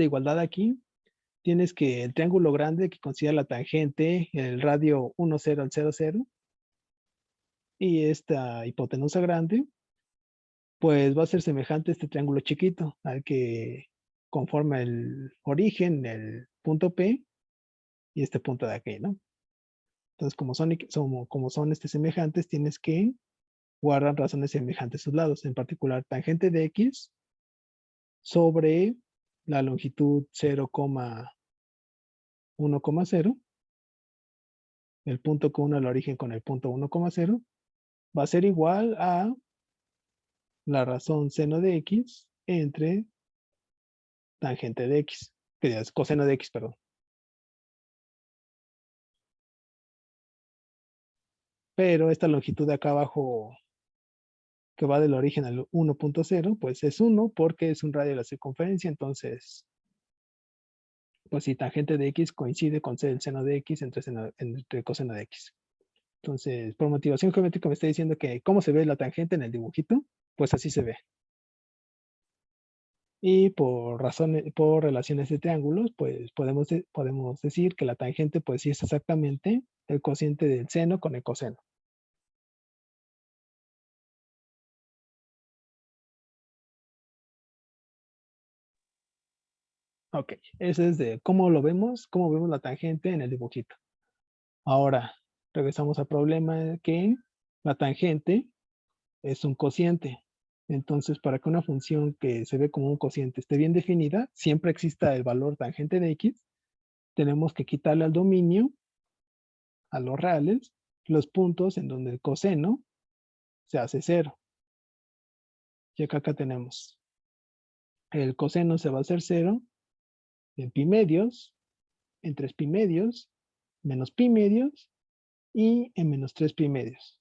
igualdad aquí, tienes que el triángulo grande que considera la tangente, el radio 1, 0 al 0, 0, y esta hipotenusa grande, pues va a ser semejante a este triángulo chiquito, al que conforma el origen, el punto P, y este punto de aquí, ¿no? Entonces, como son semejantes, tienes que guardar razones semejantes a sus lados, en particular tangente de X sobre la longitud 0,1,0, el punto que une al origen con el punto 1,0, va a ser igual a la razón seno de X entre tangente de X, que es coseno de X, perdón. Pero esta longitud de acá abajo, que va del origen al 1,0, pues es 1 porque es un radio de la circunferencia. Entonces, pues si tangente de X coincide con el seno de X entre coseno de X. Entonces, por motivación geométrica me está diciendo que cómo se ve la tangente en el dibujito, pues así se ve. Y por relaciones de triángulos, pues podemos decir que la tangente, pues sí es exactamente el cociente del seno con el coseno. Ok, eso es de cómo vemos la tangente en el dibujito. Ahora, regresamos al problema de que la tangente es un cociente. Entonces, para que una función que se ve como un cociente esté bien definida, siempre exista el valor tangente de X, tenemos que quitarle al dominio, a los reales, los puntos en donde el coseno se hace 0. Y acá tenemos el coseno se va a hacer 0 en pi medios, en 3 pi medios, menos pi medios y en menos 3 pi medios.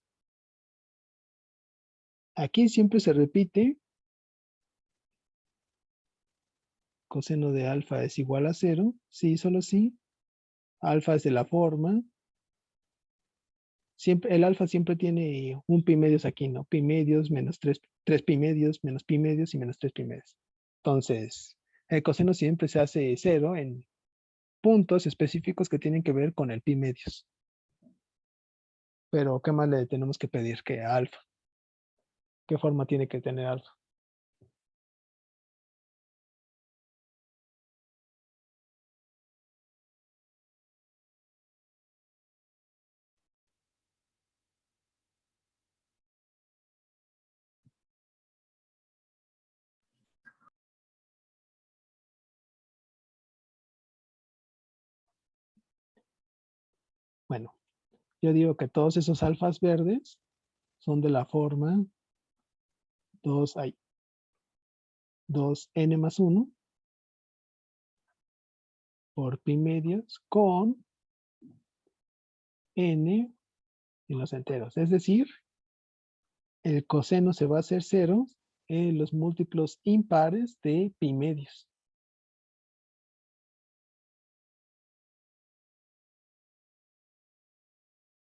Aquí siempre se repite coseno de alfa es igual a 0, sí, solo sí. Alfa es de la forma. El alfa siempre tiene un pi medios aquí, ¿no? Pi medios menos 3 pi medios, menos pi medios y menos 3 pi medios. Entonces, el coseno siempre se hace 0 en puntos específicos que tienen que ver con el pi medios. Pero, ¿qué más le tenemos que pedir que alfa? ¿Qué forma tiene que tener alfa? Bueno, yo digo que todos esos alfas verdes son de la forma 2n más 1 por pi medios con n en los enteros. Es decir, el coseno se va a hacer 0 en los múltiplos impares de pi medios.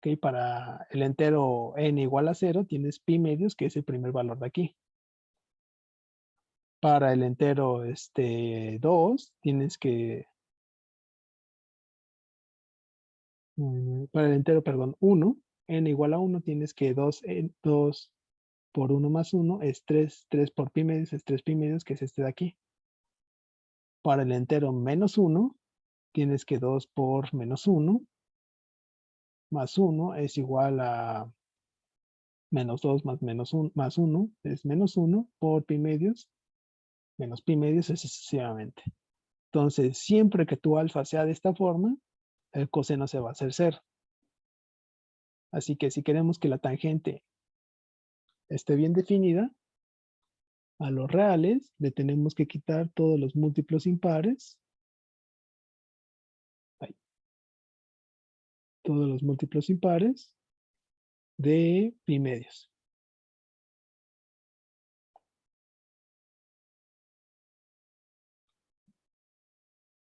Ok, para el entero n igual a 0 tienes pi medios, que es el primer valor de aquí. Para el entero 2 tienes que... para el entero, perdón, 1, n igual a 1, tienes que 2 por 1 más 1 es 3, 3 por pi medios es 3 pi medios, que es este de aquí. Para el entero menos 1, tienes que 2 por menos 1 más 1 es igual a menos 2 más 1 es menos 1 por pi medios, menos pi medios es sucesivamente. Entonces, siempre que tu alfa sea de esta forma, el coseno se va a hacer 0. Así que si queremos que la tangente esté bien definida, a los reales le tenemos que quitar todos los múltiplos impares. Ahí. Todos los múltiplos impares de pi medios.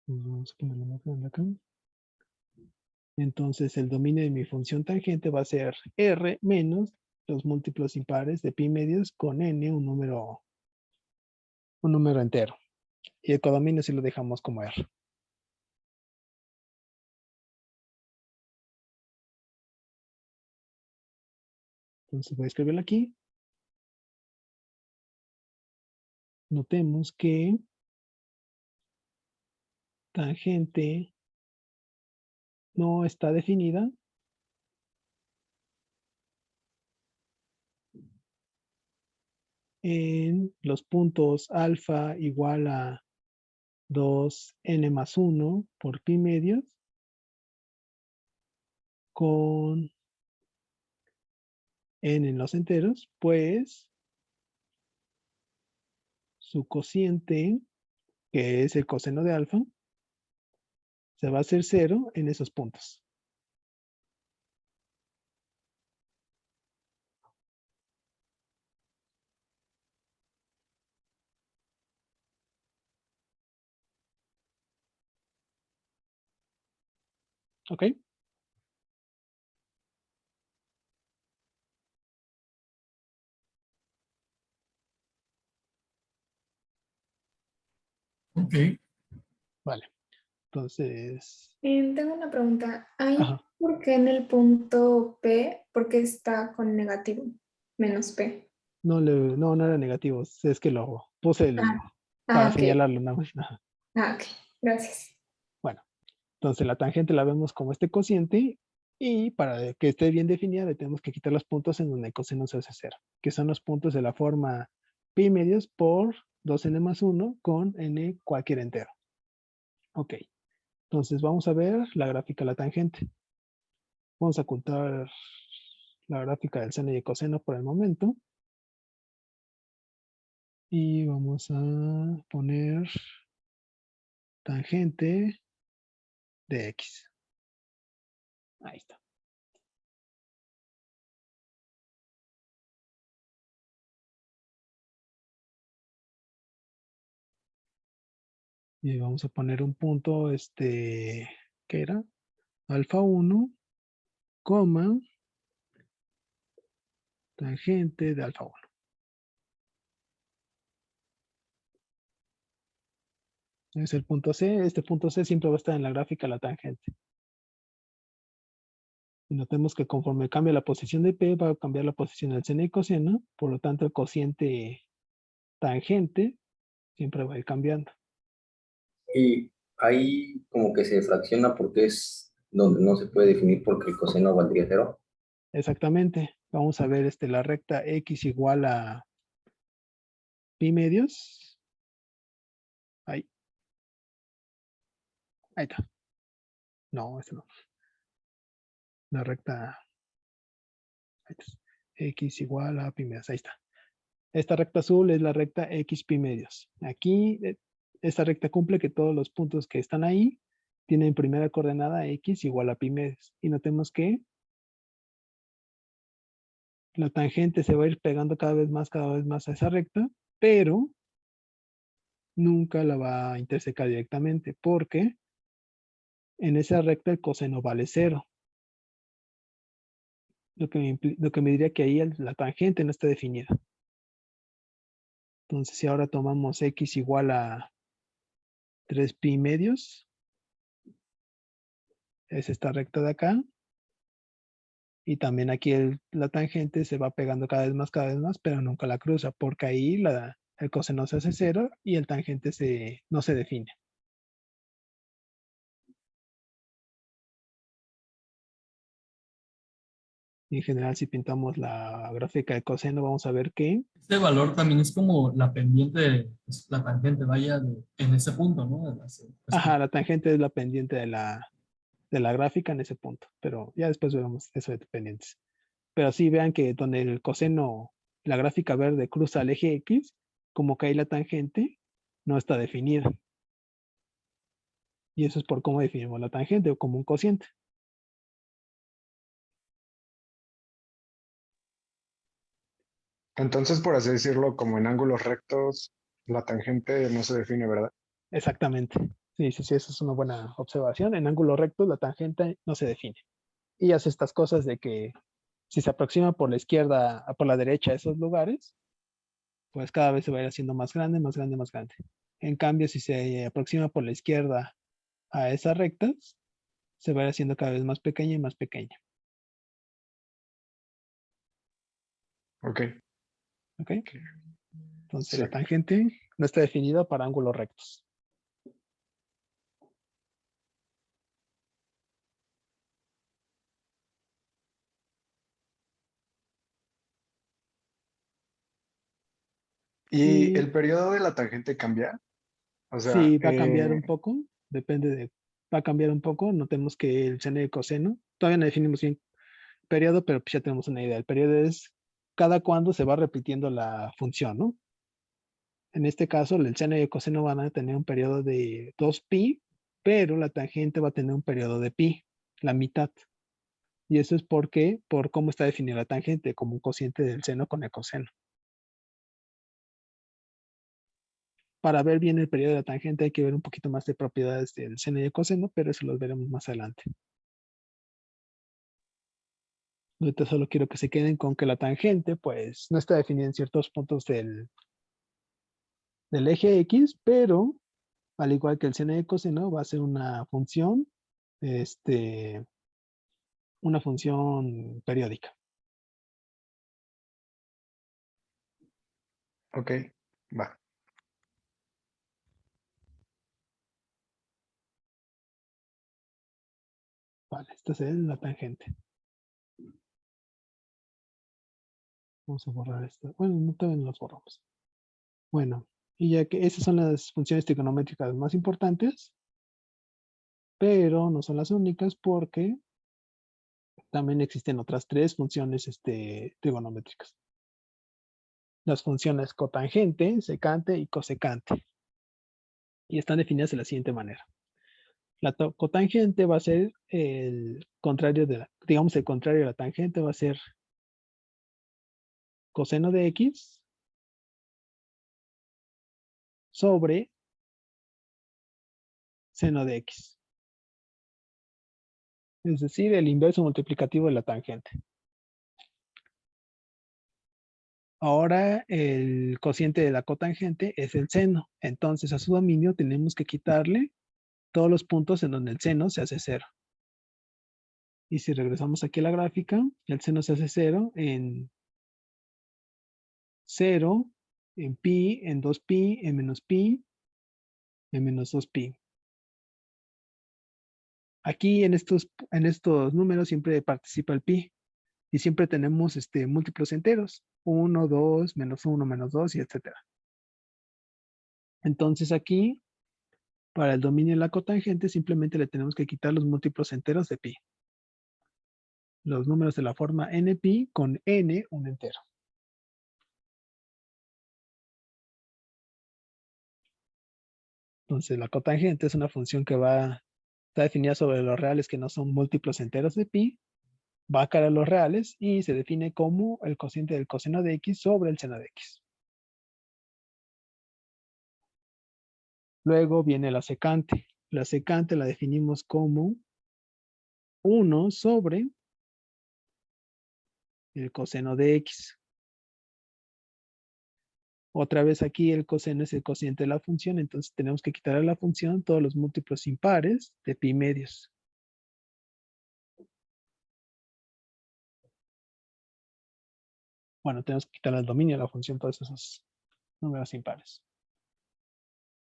Vamos a ponerlo más grande acá. Entonces el dominio de mi función tangente va a ser R menos los múltiplos impares de pi medios con n, un número entero. Y el codominio si lo dejamos como R. Entonces voy a escribirlo aquí. Notemos que tangente no está definida. En los puntos alfa igual a 2n más 1 por pi medios con n en los enteros, pues su cociente, que es el coseno de alfa, se va a hacer 0 en esos puntos. ¿Ok? Ok. Vale. Entonces, Tengo una pregunta. ¿Hay ajá. por qué en el punto P, por qué está con negativo? Menos P. No era negativo. Es que lo puse para Ok. señalarlo nada más. Ajá. Ok. Gracias. Bueno, entonces la tangente la vemos como este cociente y para que esté bien definida le tenemos que quitar los puntos en donde el coseno se hace 0, que son los puntos de la forma pi medios por 2n más 1 con n cualquier entero. Ok, entonces vamos a ver la gráfica de la tangente. Vamos a ocultar la gráfica del seno y el coseno por el momento. Y vamos a poner tangente de x. Ahí está. Y vamos a poner un punto, ¿qué era? Alfa 1, coma, tangente de alfa 1. Es el punto C. Este punto C siempre va a estar en la gráfica de la tangente. Y notemos que conforme cambia la posición de P, va a cambiar la posición del seno y coseno. Por lo tanto, el cociente tangente siempre va a ir cambiando. Y ahí como que se fracciona porque es donde no se puede definir porque el coseno valdría 0. Exactamente. Vamos a ver la recta X igual a pi medios. Ahí. Ahí está. No, esto no. La recta ahí está. X igual a pi medios. Ahí está. Esta recta azul es la recta X pi medios. Aquí, esta recta cumple que todos los puntos que están ahí tienen primera coordenada X igual a pi medios. Y notemos que la tangente se va a ir pegando cada vez más a esa recta, pero nunca la va a intersecar directamente porque en esa recta el coseno vale 0. Lo que me diría que ahí la tangente no está definida. Entonces, si ahora tomamos X igual a 3 pi medios, es esta recta de acá. Y también aquí la tangente se va pegando cada vez más, pero nunca la cruza, porque ahí el coseno se hace 0 y el tangente no se define. Y en general, si pintamos la gráfica de coseno, vamos a ver que Este valor también es como la pendiente de pues, la tangente, vaya, en ese punto, ¿no? ajá, la tangente es la pendiente de la gráfica en ese punto, pero ya después veremos eso de pendientes. Pero sí, vean que donde el coseno, la gráfica verde cruza el eje X, como que ahí la tangente no está definida. Y eso es por cómo definimos la tangente o como un cociente. Entonces, por así decirlo, como en ángulos rectos, la tangente no se define, ¿verdad? Exactamente. Sí, esa es una buena observación. En ángulo recto la tangente no se define. Y hace estas cosas de que Si se aproxima por la izquierda, por la derecha a esos lugares, pues cada vez se va a ir haciendo más grande, más grande, más grande. En cambio, si se aproxima por la izquierda a esas rectas, se va a ir haciendo cada vez más pequeña y más pequeña. Ok. ¿Ok? Entonces Sí. la tangente no está definida para ángulos rectos. ¿Y Y el periodo de la tangente cambia? O sea, sí, va a cambiar un poco, va a cambiar un poco. Notemos que el seno y el coseno, todavía no definimos bien periodo, pero pues ya tenemos una idea. El periodo es cada cuando se va repitiendo la función, ¿no? En este caso, el seno y el coseno van a tener un periodo de 2pi, pero la tangente va a tener un periodo de pi, la mitad. Y eso es porque, por cómo está definida la tangente, como un cociente del seno con el coseno. Para ver bien el periodo de la tangente hay que ver un poquito más de propiedades del seno y el coseno, pero eso los veremos más adelante. Ahorita solo quiero que se queden con que la tangente, pues, no está definida en ciertos puntos del eje X, pero al igual que el seno y el coseno, va a ser una función periódica. ok, va. Vale, esta es la tangente. Vamos a borrar esto. Bueno, no, todavía no las borramos. Bueno, y ya que esas son las funciones trigonométricas más importantes, pero no son las únicas porque también existen otras 3 funciones trigonométricas. Las funciones cotangente, secante y cosecante. Y están definidas de la siguiente manera. La cotangente va a ser el contrario digamos, el contrario de la tangente va a ser coseno de X sobre seno de X. Es decir, el inverso multiplicativo de la tangente. Ahora el cociente de la cotangente es el seno. Entonces a su dominio tenemos que quitarle todos los puntos en donde el seno se hace 0. Y si regresamos aquí a la gráfica, el seno se hace 0, en pi, en 2pi, en menos pi, en menos 2pi. Aquí en estos números siempre participa el pi. Y siempre tenemos múltiplos enteros. 1, 2, menos 1, menos 2, y etcétera. Entonces aquí, para el dominio de la cotangente, simplemente le tenemos que quitar los múltiplos enteros de pi. Los números de la forma npi con n, un entero. Entonces la cotangente es una función que está definida sobre los reales que no son múltiplos enteros de pi, va a caer a los reales y se define como el cociente del coseno de x sobre el seno de x. Luego viene la secante. La secante la definimos como 1 sobre el coseno de x. Otra vez aquí el coseno es el cociente de la función, entonces tenemos que quitar a la función todos los múltiplos impares de pi medios. Bueno, tenemos que quitar al dominio de la función todos esos números impares.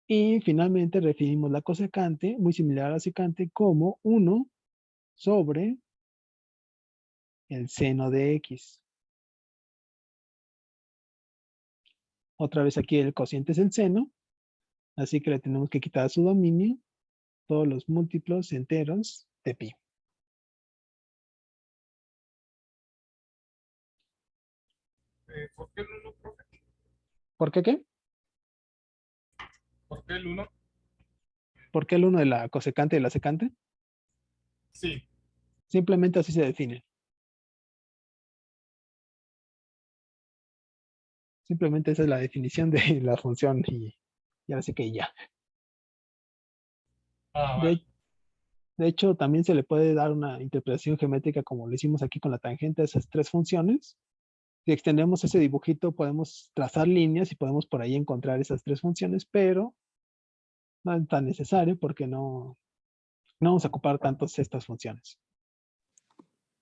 Y finalmente definimos la cosecante, muy similar a la secante, como 1 sobre el seno de x. Otra vez aquí el cociente es el seno, así que le tenemos que quitar a su dominio todos los múltiplos enteros de pi. ¿Por qué el 1, profe? ¿Por qué qué? ¿Por qué el 1? ¿Por qué el 1 de la cosecante y de la secante? Sí. Simplemente así se define. Simplemente esa es la definición de la función y ahora sí que ya. Ah, De, vale. De hecho, también se le puede dar una interpretación geométrica como lo hicimos aquí con la tangente a esas tres funciones. Si extendemos ese dibujito, podemos trazar líneas y podemos por ahí encontrar esas tres funciones, pero no es tan necesario porque no vamos a ocupar tantas estas funciones.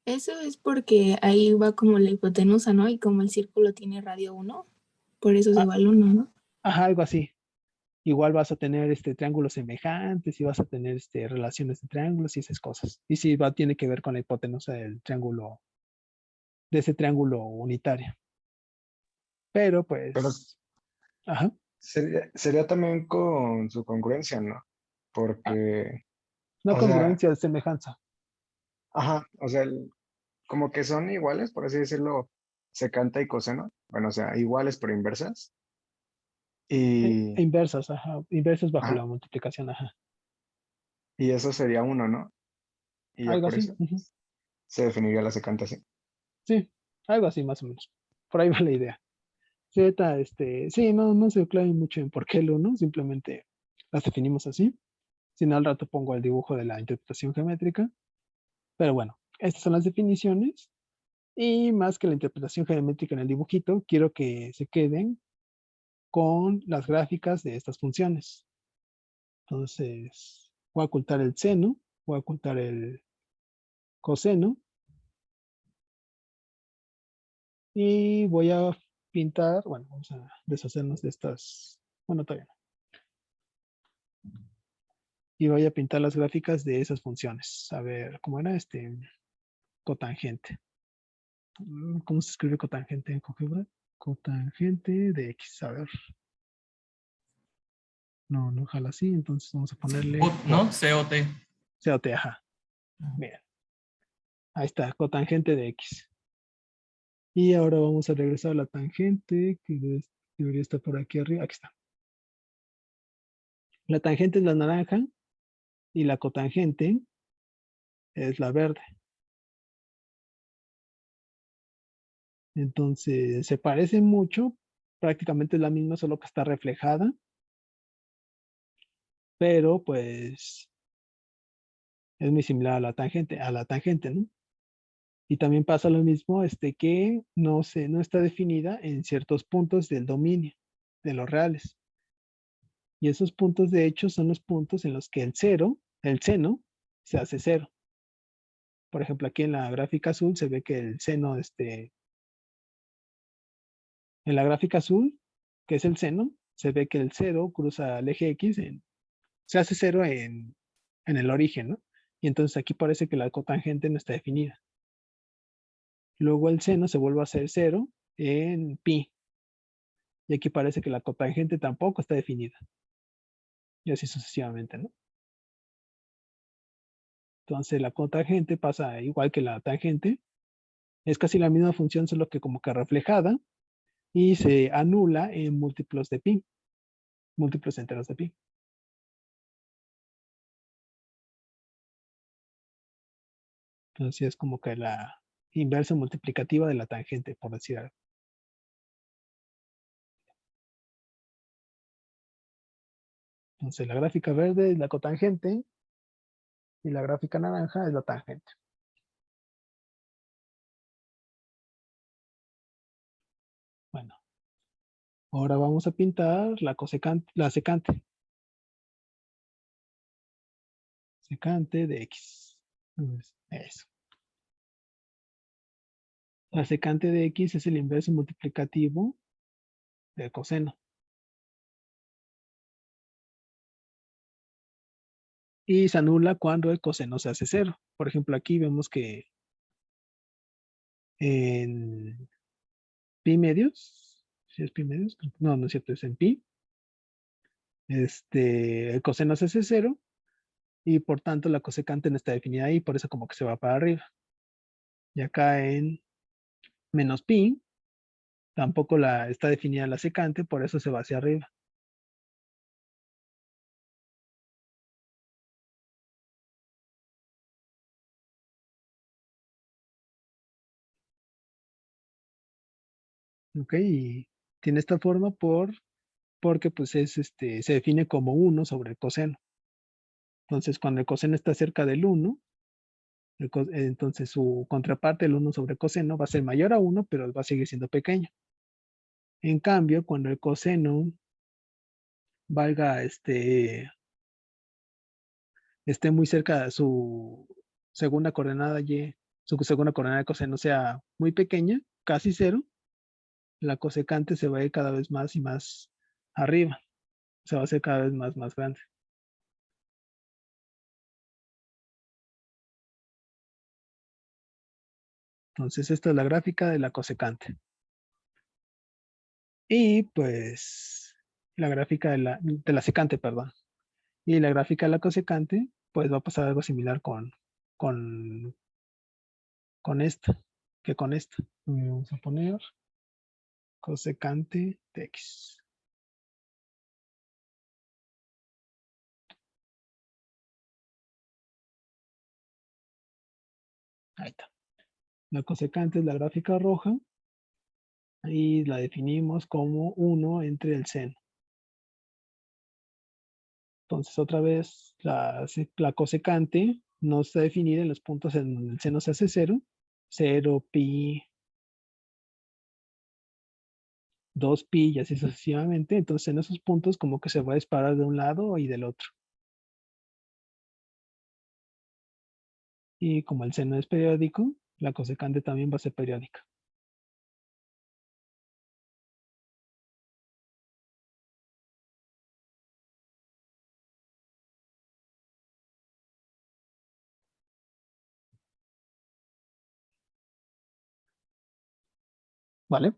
Eso es porque ahí va como la hipotenusa, ¿no? Y como el círculo tiene radio 1, por eso se Ah, va al 1, ¿no? ajá, algo así. Igual vas a tener triángulos semejantes y vas a tener relaciones de triángulos y esas cosas. Y sí, tiene que ver con la hipotenusa del triángulo, de ese triángulo unitario. Pero Pero pues, ajá. sería también con su congruencia, ¿no? Ah, Porque, no o sea, congruencia, semejanza. ajá, o sea, como que son iguales, por así decirlo, secante y coseno. Bueno, o sea, iguales pero inversas. E Y, inversas, ajá. Inversas bajo ajá, la multiplicación, ajá. y eso sería uno, ¿no? Y ya Algo por así. eso Ujú. se definiría la secante así. Sí, algo así más o menos. Por ahí va la idea. Z, sí, no se claven mucho en por qué el uno, simplemente las definimos así. Si no, al rato pongo el dibujo de la interpretación geométrica. Pero bueno, estas son las definiciones. Y más que la interpretación geométrica en el dibujito, quiero que se queden con las gráficas de estas funciones. Entonces, voy a ocultar el seno, voy a ocultar el coseno y voy a pintar, bueno, vamos a deshacernos de estas, bueno, todavía no. Y voy a pintar las gráficas de esas funciones. A ver, ¿cómo era cotangente? ¿Cómo se escribe cotangente en GeoGebra? Cotangente de X, a ver. No, ojalá sí, entonces vamos a ponerle ¿No? COT. COT, ajá. Bien, ahí está, cotangente de X. Y ahora vamos a regresar a la tangente, que debería estar por aquí arriba. Aquí está. La tangente es la naranja y la cotangente es la verde. Entonces, se parecen mucho, prácticamente es la misma, solo que está reflejada, pero pues es muy similar a la tangente, ¿no? Y también pasa lo mismo, que no está definida en ciertos puntos del dominio de los reales. Y esos puntos, de hecho, son los puntos en los que el seno, se hace cero. Por ejemplo, aquí en la gráfica azul se ve que el seno, en la gráfica azul, que es el seno, se ve que el cero cruza el eje X, se hace cero en el origen, ¿no? Y entonces aquí parece que la cotangente no está definida. Luego el seno se vuelve a hacer cero en pi. Y aquí parece que la cotangente tampoco está definida. Y así sucesivamente, ¿no? Entonces la cotangente pasa igual que la tangente. Es casi la misma función, solo que como que reflejada y se anula en múltiplos de pi, múltiplos enteros de pi. Entonces es como que la inversa multiplicativa de la tangente, por decir algo. Entonces la gráfica verde es la cotangente y la gráfica naranja es la tangente. Bueno, ahora vamos a pintar la secante. Secante de X. Entonces, eso. La secante de X es el inverso multiplicativo del coseno. Y se anula cuando el coseno se hace cero. Por ejemplo, aquí vemos que en pi medios, ¿sí es pi medios? No, no es cierto, es en pi. El coseno se hace cero y por tanto la cosecante no está definida ahí, por eso como que se va para arriba. Y acá en menos pi, tampoco está definida la secante, por eso se va hacia arriba. ¿Ok? Y tiene esta forma porque pues se define como 1 sobre el coseno. Entonces, cuando el coseno está cerca del 1, entonces su contraparte, el 1 sobre coseno, va a ser mayor a 1, pero va a seguir siendo pequeño. En cambio, cuando el coseno valga, esté muy cerca de su segunda coordenada y, su segunda coordenada de coseno sea muy pequeña, casi cero, la cosecante se va a ir cada vez más y más arriba. Se va a hacer cada vez más grande. Entonces, esta es la gráfica de la cosecante. Y pues, la gráfica de la secante, perdón. Y la gráfica de la cosecante, pues va a pasar algo similar con esta, que con esta. Vamos a poner cosecante de x. Ahí está. La cosecante es la gráfica roja y la definimos como 1 entre el seno. Entonces, otra vez, la cosecante no está definida en los puntos en donde el seno se hace 0, 0, pi, 2 pi y así sucesivamente. Entonces, en esos puntos como que se va a disparar de un lado y del otro. Y como el seno es periódico, la cosecante también va a ser periódica. ¿Vale?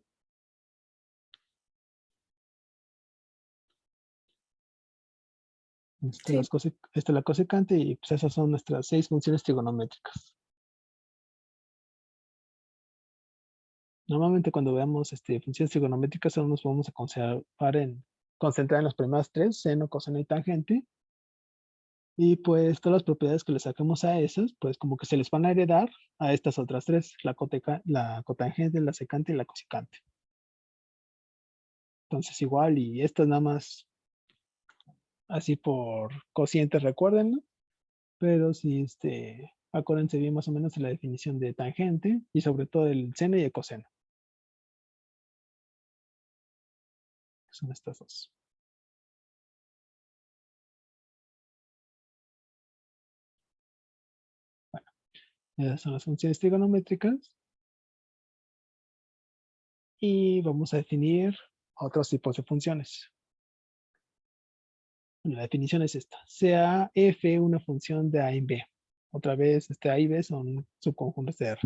Sí. Esta es la cosecante y pues esas son nuestras 6 funciones trigonométricas. Normalmente cuando veamos funciones trigonométricas solo nos vamos a concentrar en las primeras 3, seno, coseno y tangente. Y pues todas las propiedades que le saquemos a esas, pues como que se les van a heredar a estas otras 3, la cotangente, la secante y la cosecante. Entonces igual, y estas nada más así por cocientes, recuérdenlo. Pero sí, acuérdense bien más o menos de la definición de tangente y sobre todo el seno y el coseno. Que son estas dos. Bueno, esas son las funciones trigonométricas. Y vamos a definir otros tipos de funciones. Bueno, la definición es esta. Sea f una función de a en b. Otra vez, a y b son subconjuntos de r.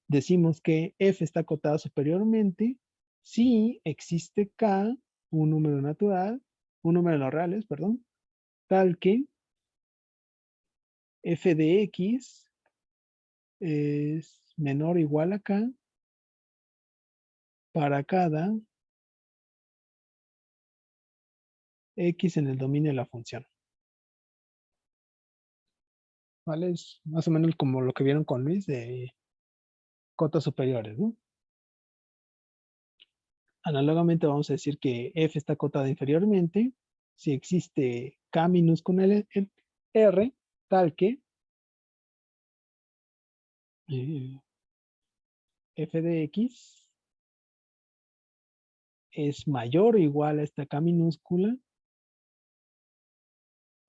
Decimos que f está acotada superiormente si existe k, un número natural, un número de los reales, perdón, tal que f de x es menor o igual a k para cada x en el dominio de la función. ¿Vale? Es más o menos como lo que vieron con Luis de cotas superiores, ¿no? Análogamente vamos a decir que f está acotada inferiormente si existe k minúsculo en r, tal que f de x es mayor o igual a esta k minúscula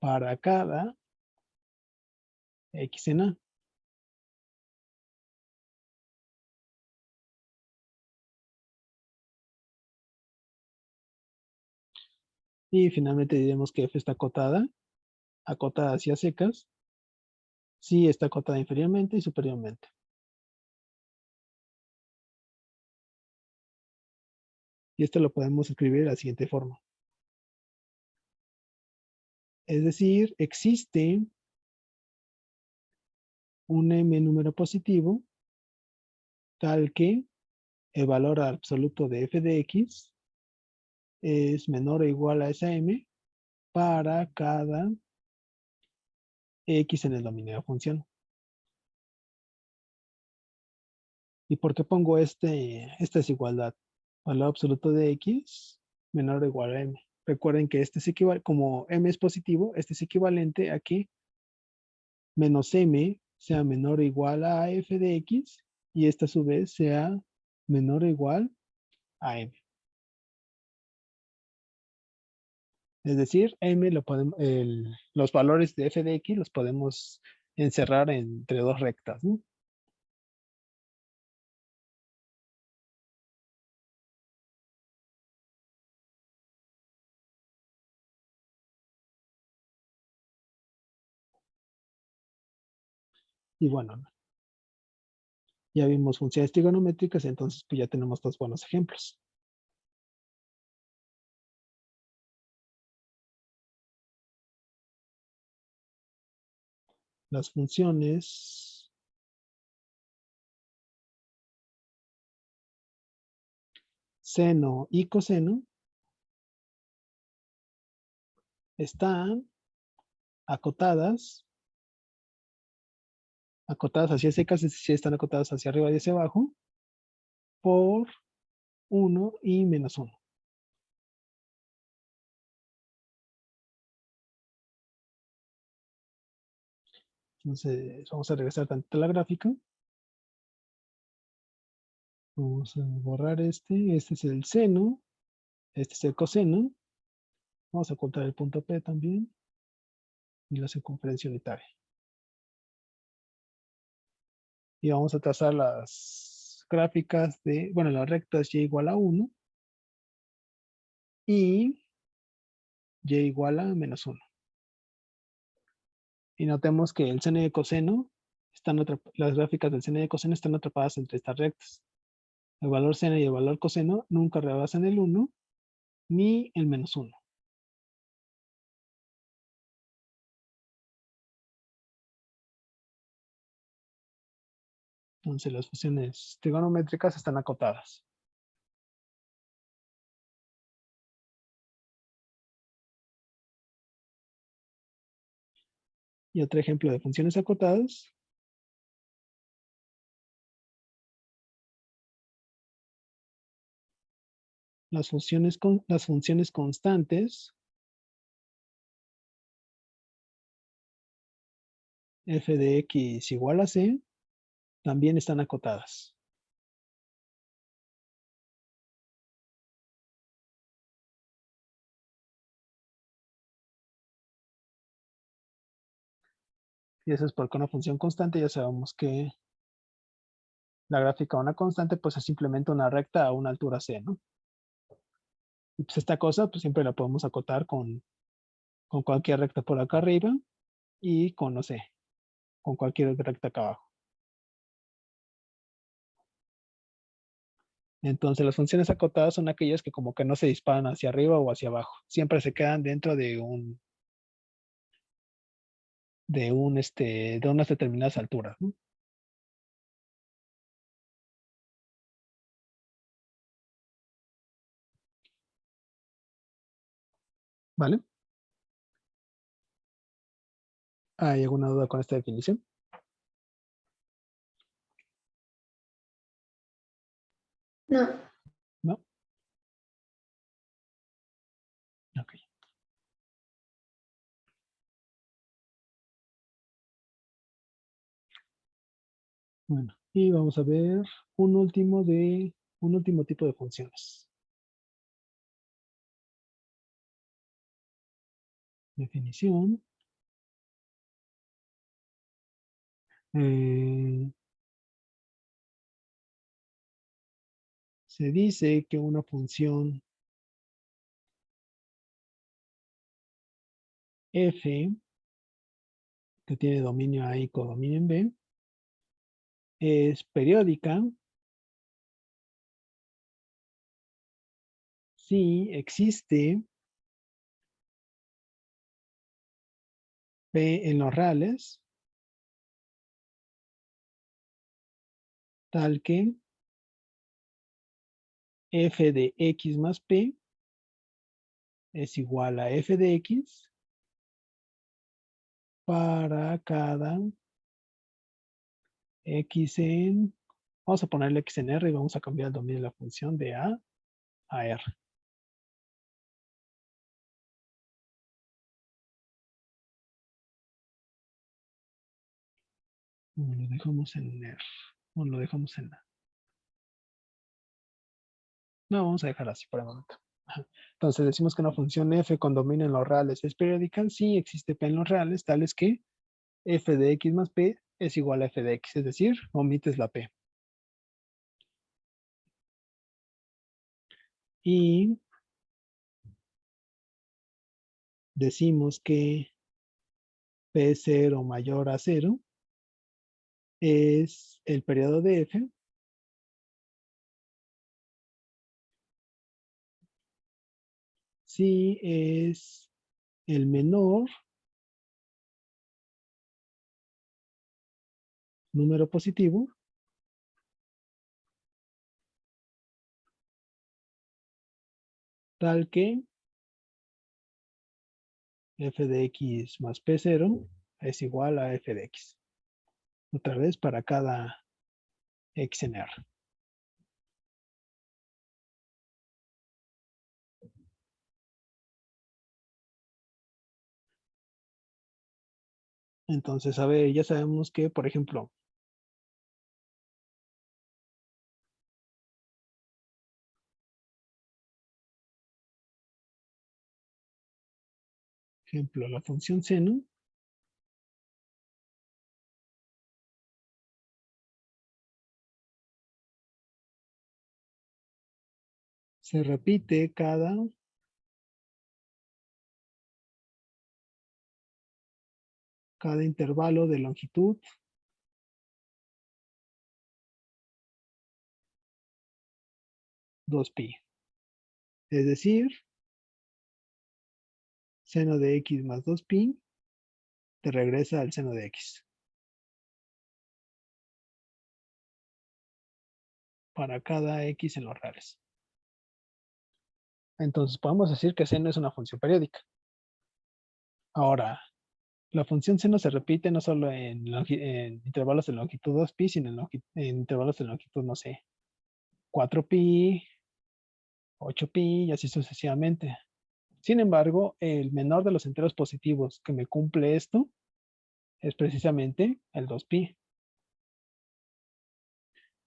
para cada x en a. Y finalmente diremos que f está acotada hacia secas, si está acotada inferiormente y superiormente. Y esto lo podemos escribir de la siguiente forma. Es decir, existe un m número positivo tal que el valor absoluto de f de x es menor o igual a esa m para cada x en el dominio de la función. ¿Y por qué pongo esta desigualdad? Valor absoluto de x menor o igual a m. Recuerden que como m es positivo, este es equivalente a que menos m sea menor o igual a f de x y esta a su vez sea menor o igual a m. Es decir, m lo podemos, los valores de f de x los podemos encerrar entre dos rectas, ¿no? Y bueno, ya vimos funciones trigonométricas, entonces pues ya tenemos dos buenos ejemplos. Las funciones seno y coseno están acotadas hacia secas, es decir, están acotadas hacia arriba y hacia abajo por 1 y menos 1. Entonces, vamos a regresar tanto a la gráfica. Vamos a borrar este. Este es el seno. Este es el coseno. Vamos a ocultar el punto P también. Y la circunferencia unitaria. Y vamos a trazar las gráficas de, bueno, las rectas y igual a 1 y y igual a menos 1. Y notemos que el seno y el coseno, las gráficas del seno y el coseno están atrapadas entre estas rectas. El valor seno y el valor coseno nunca rebasan el 1 ni el menos 1. Entonces las funciones trigonométricas están acotadas. Y otro ejemplo de funciones acotadas. Las funciones constantes f de x igual a c también están acotadas. Y eso es porque una función constante ya sabemos que la gráfica de una constante pues es simplemente una recta a una altura c, ¿no? Y pues esta cosa pues siempre la podemos acotar con cualquier recta por acá arriba y con, no sé, con cualquier recta acá abajo. Entonces las funciones acotadas son aquellas que como que no se disparan hacia arriba o hacia abajo. Siempre se quedan dentro de de unas determinadas alturas, ¿no? ¿Vale? ¿Hay alguna duda con esta definición? No, ¿No? Ok. Bueno, y vamos a ver un último tipo de funciones. Definición. Eh, se dice que una función f que tiene dominio A y codominio en B es periódica si existe P en los reales tal que f de x más P es igual a f de x para cada x en, vamos a ponerle x en R y vamos a cambiar el dominio de la función de A a R. O lo dejamos en er, o lo dejamos en la. No, vamos a dejar así por el momento. Ajá. Entonces decimos que una función f con dominio en los reales es periódica si existe p en los reales, tales que f de x más p es igual a f de x, es decir, omites la p. Y decimos que p0 mayor a 0 es el periodo de f si es el menor número positivo tal que f de x más p0 es igual a f de x. Otra vez para cada x en R. Entonces, a ver, ya sabemos que, por ejemplo, la función seno se repite cada intervalo de longitud dos pi. Es decir, seno de x más 2pi te regresa al seno de x. Para cada x en los reales. Entonces podemos decir que seno es una función periódica. Ahora, la función seno se repite no solo en intervalos de longitud 2pi, sino en intervalos de longitud, no sé, 4pi, 8pi y así sucesivamente. Sin embargo, el menor de los enteros positivos que me cumple esto es precisamente el 2pi.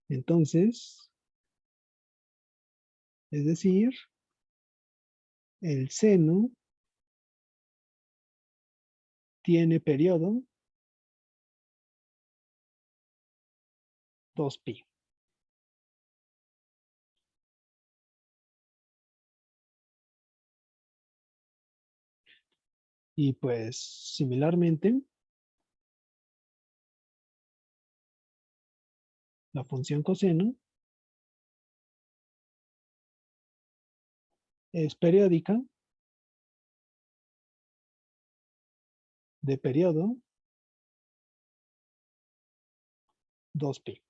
Entonces, es decir, el seno tiene periodo 2pi. Y pues, similarmente, la función coseno es periódica de periodo 2pi.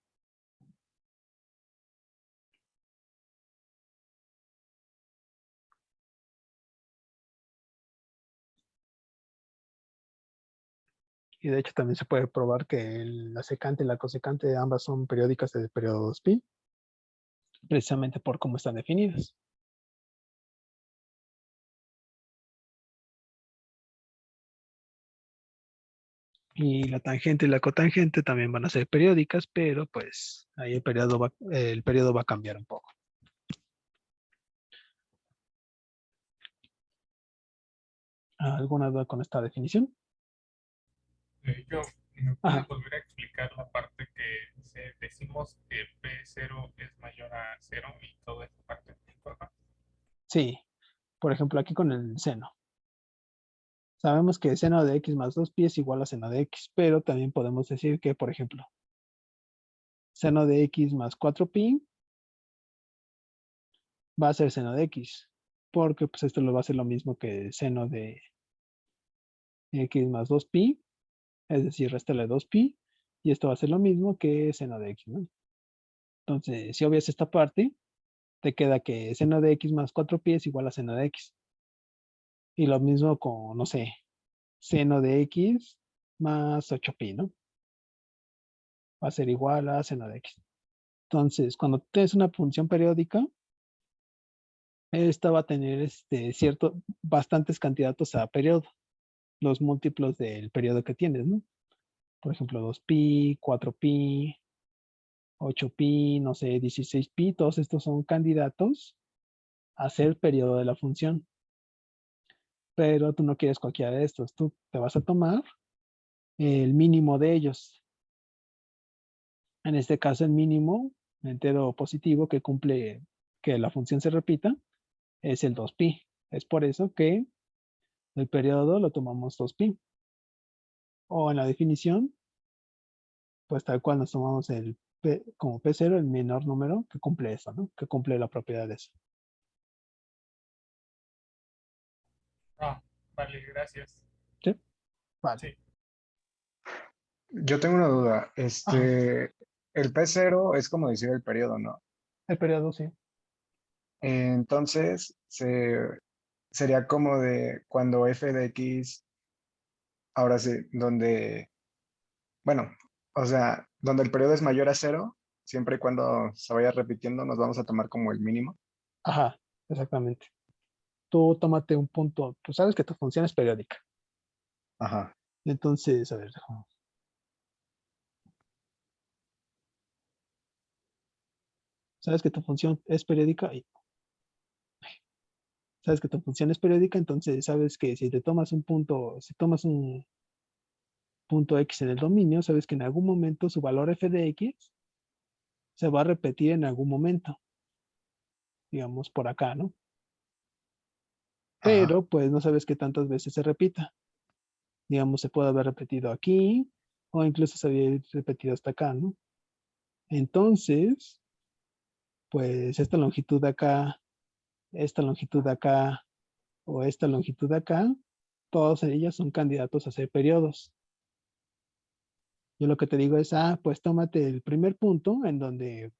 Y de hecho también se puede probar que la secante y la cosecante ambas son periódicas de periodo 2pi, precisamente por cómo están definidas. Y la tangente y la cotangente también van a ser periódicas, pero pues ahí el periodo va a cambiar un poco. ¿Alguna duda con esta definición? ¿Me Ajá. puedes volver a explicar la parte que decimos que P0 es mayor a 0 y toda esta parte? Porfa? Sí, por ejemplo aquí con el seno. Sabemos que seno de x más 2pi es igual a seno de x, pero también podemos decir que, por ejemplo, seno de x más 4pi va a ser seno de x, porque pues esto lo va a ser lo mismo que seno de x más 2pi, es decir, réstale 2pi, y esto va a ser lo mismo que seno de x, ¿no? Entonces, si obvias esta parte, te queda que seno de x más 4pi es igual a seno de x. Y lo mismo con, no sé, seno de x más 8pi, ¿no? Va a ser igual a seno de x. Entonces, cuando tienes una función periódica, esta va a tener bastantes candidatos a periodo, los múltiplos del periodo que tienes, ¿no? Por ejemplo, 2pi, 4pi, 8pi, no sé, 16pi, todos estos son candidatos a ser periodo de la función. Pero tú no quieres cualquiera de estos, tú te vas a tomar el mínimo de ellos. En este caso, el mínimo entero positivo que cumple que la función se repita es el 2pi. Es por eso que el periodo lo tomamos 2pi. O en la definición, pues tal cual nos tomamos el P, como P0, el menor número que cumple eso, ¿no? Que cumple la propiedad de eso. Ah, vale, gracias. ¿Sí? Vale. Sí. Yo tengo una duda. Ajá. El P0 es como decir el periodo, ¿no? El periodo, sí. Entonces, sería como de cuando f de x, ahora sí, donde, bueno, o sea, donde el periodo es mayor a 0, siempre y cuando se vaya repitiendo, nos vamos a tomar como el mínimo. Ajá, exactamente. Tú tómate un punto, tú sabes que tu función es periódica. Ajá. Entonces, a ver, sabes que tu función es periódica y sabes que tu función es periódica, entonces sabes que si te tomas un punto, si tomas un punto X en el dominio, sabes que en algún momento su valor f de X se va a repetir en algún momento, digamos por acá, ¿no? Ajá. Pero pues no sabes qué tantas veces se repita. Digamos, se puede haber repetido aquí o incluso se había repetido hasta acá, ¿no? Entonces, pues esta longitud de acá o esta longitud de acá, todas ellas son candidatos a ser periodos. Yo lo que te digo es, pues tómate el primer punto a donde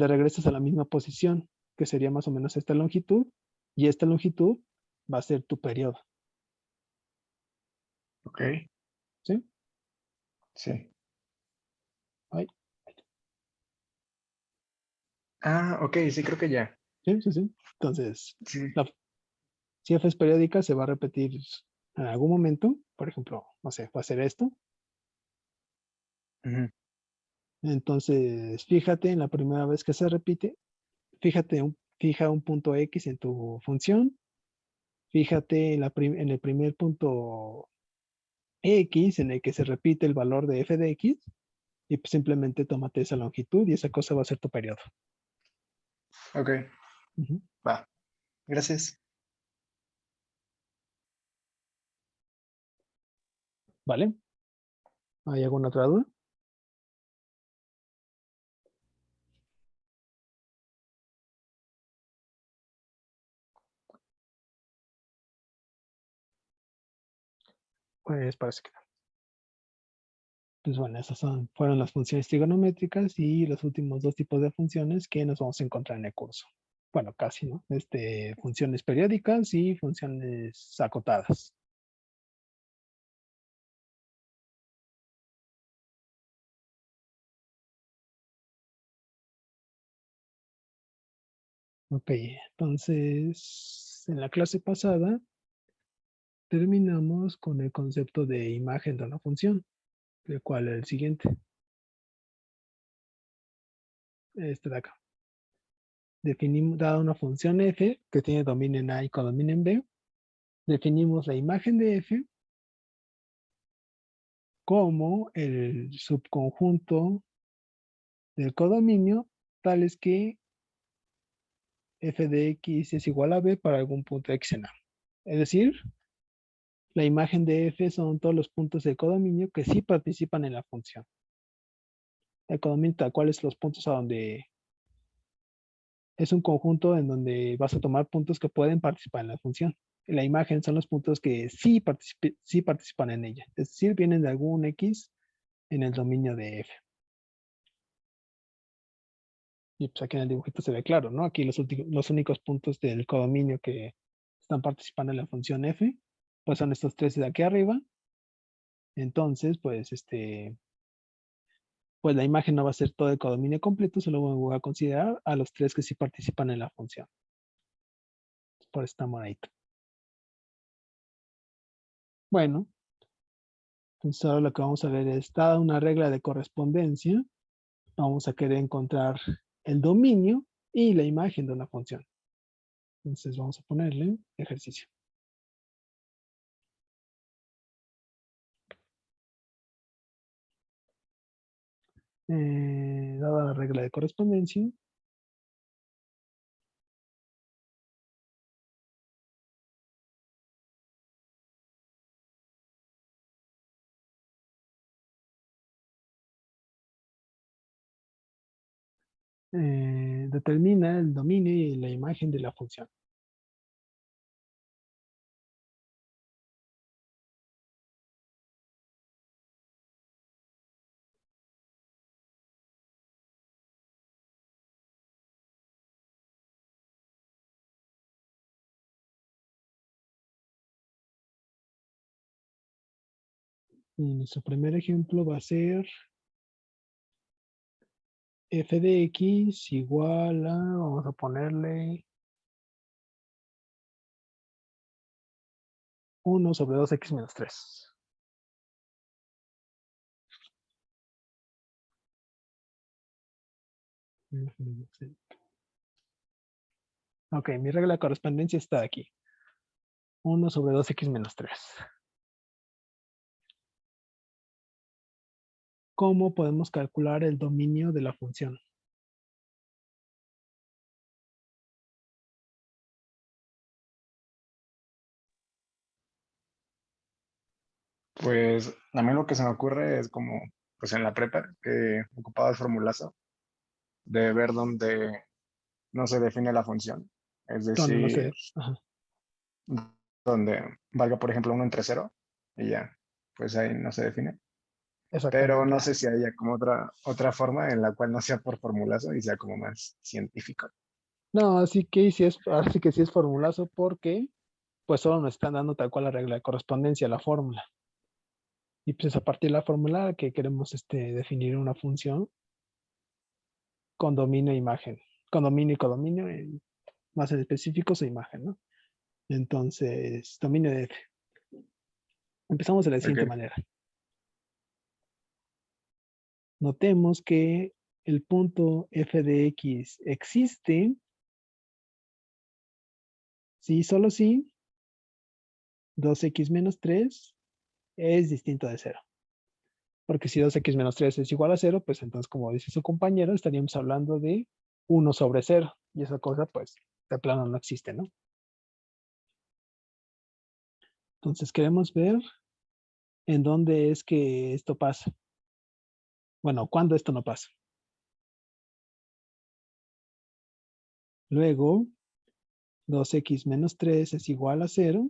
regresas a la misma posición, que sería más o menos esta longitud, y esta longitud va a ser tu periodo, Ok. ¿sí? Sí. Ay, Ok, sí, creo que ya. sí, sí, sí. Entonces, Sí. si f es periódica, se va a repetir en algún momento. Por ejemplo, no sé, va a ser esto. Ujú. Entonces, fíjate en la primera vez que se repite, fija un punto X en tu función, fíjate en el primer punto X en el que se repite el valor de f de X y pues simplemente tómate esa longitud y esa cosa va a ser tu periodo. Ok, Ujú. va. Gracias. ¿Vale? ¿Hay alguna otra duda? Pues parece que no. Pues bueno, fueron las funciones trigonométricas y los últimos dos tipos de funciones que nos vamos a encontrar en el curso. Bueno, casi, ¿no? Funciones periódicas y funciones acotadas. Ok, entonces en la clase pasada terminamos con el concepto de imagen de una función, el cual es el siguiente. Este de acá. Definimos, dada una función f que tiene dominio en A y codominio en B, definimos la imagen de f como el subconjunto del codominio, tales que f de x es igual a b para algún punto x en A. Es decir, la imagen de f son todos los puntos del codominio que sí participan en la función. El codominio tal cual es los puntos a donde es un conjunto en donde vas a tomar puntos que pueden participar en la función. La imagen son los puntos que sí participan en ella. Es decir, vienen de algún x en el dominio de f. Y pues aquí en el dibujito se ve claro, ¿no? Aquí los únicos puntos del codominio que están participando en la función f, pues son estos tres de aquí arriba. Entonces, pues la imagen no va a ser todo el codominio completo, solo voy a considerar a los tres que sí participan en la función. Por esta moradita. Bueno, Entonces ahora lo que vamos a ver es, dada una regla de correspondencia, vamos a querer encontrar el dominio y la imagen de una función. Entonces vamos a ponerle ejercicio. Dada la regla de correspondencia, determina el dominio y la imagen de la función. Y nuestro primer ejemplo va a ser f de x igual a, vamos a ponerle 1 sobre 2x menos 3. Ok, mi regla de correspondencia está aquí. 1 sobre 2x menos 3. ¿Cómo podemos calcular el dominio de la función? Pues a mí lo que se me ocurre es como, pues en la prepa, que ocupaba el formulazo de ver dónde no se define la función. Es Donde no decir, sé. Ajá, donde valga, por ejemplo, 1 entre 0 y ya, pues ahí no se define. Pero exactamente. no sé si haya como otra forma en la cual no sea por formulazo y sea como más científico. No, así que sí es formulazo porque pues solo nos están dando tal cual la regla de correspondencia, la fórmula. Y pues a partir de la fórmula que queremos definir una función con dominio e imagen. Con dominio y codominio, más en específico su imagen, ¿no? Entonces, dominio de f. Empezamos de la siguiente Ok, manera. Notemos que el punto f de x existe si solo si 2x menos 3 es distinto de 0. Porque si 2x menos 3 es igual a 0, pues entonces, como dice su compañero, estaríamos hablando de 1 sobre 0. Y esa cosa, pues, de plano no existe, ¿no? Entonces, queremos ver en dónde es que esto pasa. Bueno, cuándo esto no pasa. Luego, 2x menos 3 es igual a 0.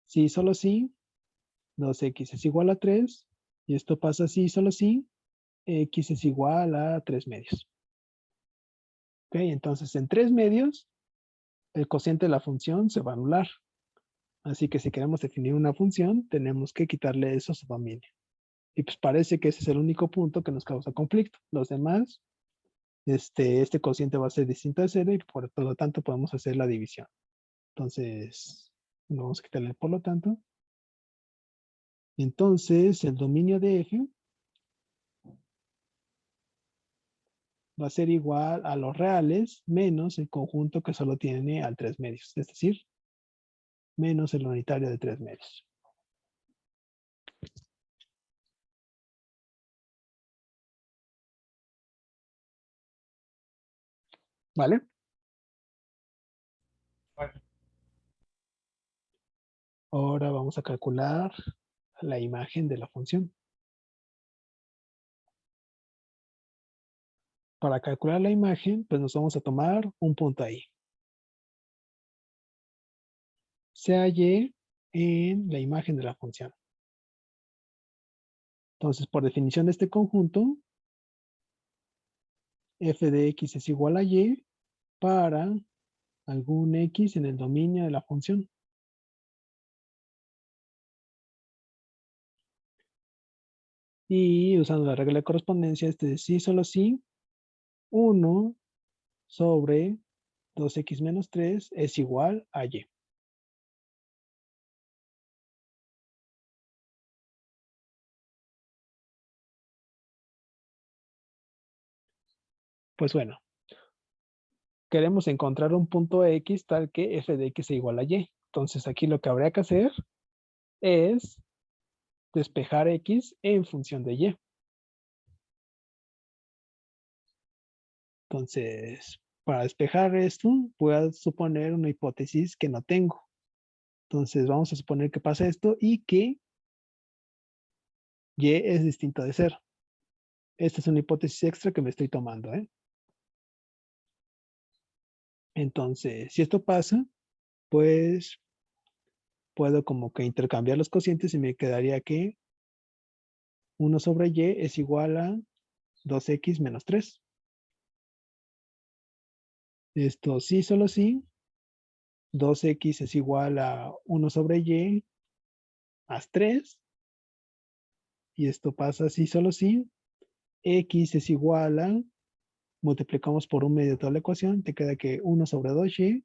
Si solo si 2x es igual a 3. Y esto pasa si solo si x es igual a 3 medios. ¿Ok? Entonces, en 3 medios, el cociente de la función se va a anular. Así que si queremos definir una función, tenemos que quitarle eso a su dominio. Y pues parece que ese es el único punto que nos causa conflicto. Los demás, este cociente va a ser distinto de 0 y por lo tanto podemos hacer la división. Entonces, vamos a quitarle por lo tanto. Entonces, el dominio de f va a ser igual a los reales menos el conjunto que solo tiene al 3 medios. Es decir, menos el unitario de 3 medios. ¿Vale? Vale. Ahora vamos a calcular la imagen de la función. Para calcular la imagen, pues nos vamos a tomar un punto ahí. Sea y en la imagen de la función. Entonces, por definición de este conjunto, f de x es igual a y para algún x en el dominio de la función. Y usando la regla de correspondencia, sí solo sí, 1 sobre 2x menos 3 es igual a y. Pues bueno, queremos encontrar un punto X tal que f de X sea igual a Y. Entonces aquí lo que habría que hacer es despejar X en función de Y. Entonces, para despejar esto, voy a suponer una hipótesis que no tengo. Entonces, vamos a suponer que pasa esto y que Y es distinto de 0. Esta es una hipótesis extra que me estoy tomando, ¿eh? Entonces, si esto pasa, pues puedo como que intercambiar los cocientes y me quedaría que 1 sobre Y es igual a 2X menos 3. Esto sí, solo sí. 2X es igual a 1 sobre Y más 3. Y esto pasa así, solo sí. X es igual a, multiplicamos por un medio de toda la ecuación, te queda que 1 sobre 2Y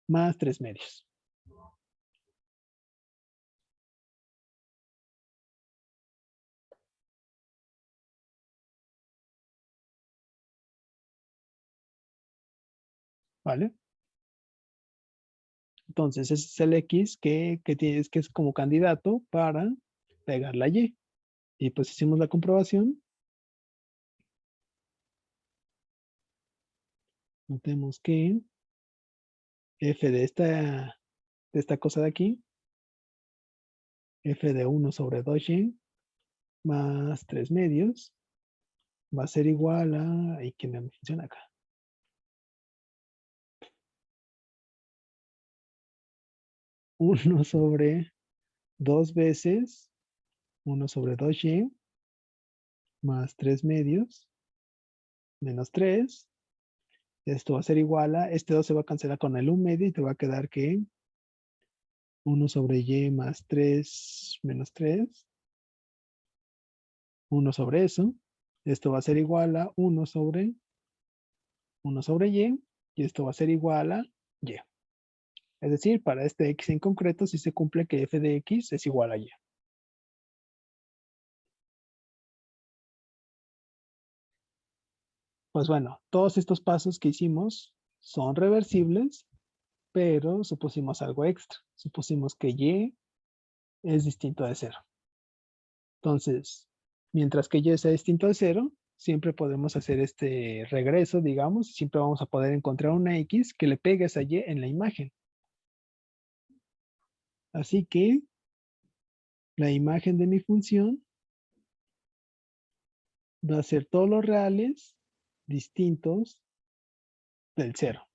más 3 medios. ¿Vale? Entonces, ese es el X que tienes que es como candidato para pegar la Y. Y pues hicimos la comprobación. Notemos que f de esta cosa de aquí, f de 1 sobre 2y más 3 medios, va a ser igual a, ¿y qué me funciona acá? 1 sobre 2 veces 1 sobre 2y más 3 medios menos 3. Esto va a ser igual a, este 2 se va a cancelar con el 1 medio y te va a quedar que 1 sobre y más 3 menos 3. 1 sobre eso. Esto va a ser igual a 1 sobre y esto va a ser igual a y. Es decir, para este x en concreto, si se cumple que f de x es igual a y. Pues bueno, todos estos pasos que hicimos son reversibles, pero supusimos algo extra. Supusimos que y es distinto de 0. Entonces, mientras que y sea distinto de 0, siempre podemos hacer este regreso, digamos, y siempre vamos a poder encontrar una x que le pegue a esa y en la imagen. Así que la imagen de mi función va a ser todos los reales distintos del 0.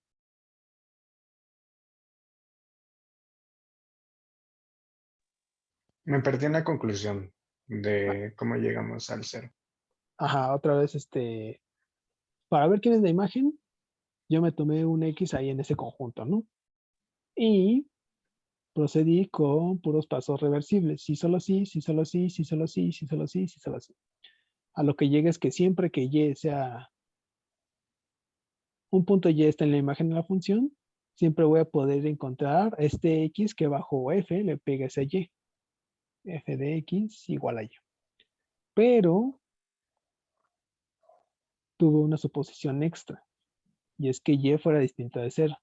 Me perdí en la conclusión de cómo llegamos al 0. Ajá, otra vez, para ver quién es la imagen, yo me tomé un X ahí en ese conjunto, ¿no? Y procedí con puros pasos reversibles. Sí, solo sí, sí, solo sí, sí, solo sí, sí, solo sí, sí, solo sí. A lo que llega es que siempre que Y sea un punto Y está en la imagen de la función, siempre voy a poder encontrar este X que bajo F le pega ese Y. F de X igual a Y. Pero tuve una suposición extra, y es que Y fuera distinto de 0.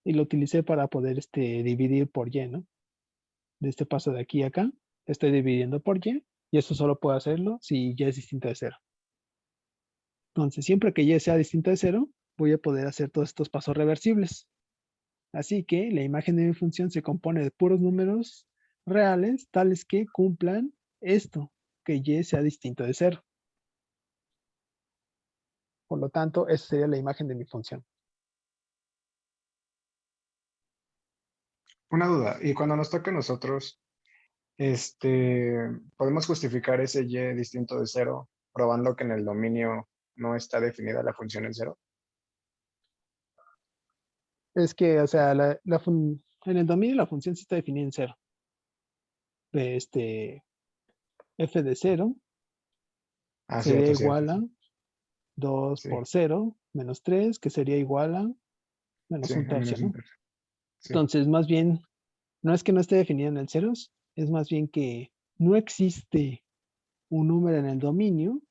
Y lo utilicé para poder dividir por Y, ¿no? De este paso de aquí a acá, estoy dividiendo por y eso solo puedo hacerlo si Y es distinto de 0. Entonces, siempre que Y sea distinto de 0, voy a poder hacer todos estos pasos reversibles. Así que la imagen de mi función se compone de puros números reales, tales que cumplan esto, que Y sea distinto de 0. Por lo tanto, esa sería la imagen de mi función. Una duda, y cuando nos toque a nosotros, podemos justificar ese y distinto de 0 probando que en el dominio no está definida la función en 0. Es que, o sea, en el dominio la función sí está definida en 0. F de 0 Ah, sería cierto, cierto. igual a 2 Sí, por 0 menos 3, que sería igual a menos sí, un al tercio, menos un ¿no? tercio. Sí. Entonces, más bien, no es que no esté definida en el ceros, es más bien que no existe un número en el dominio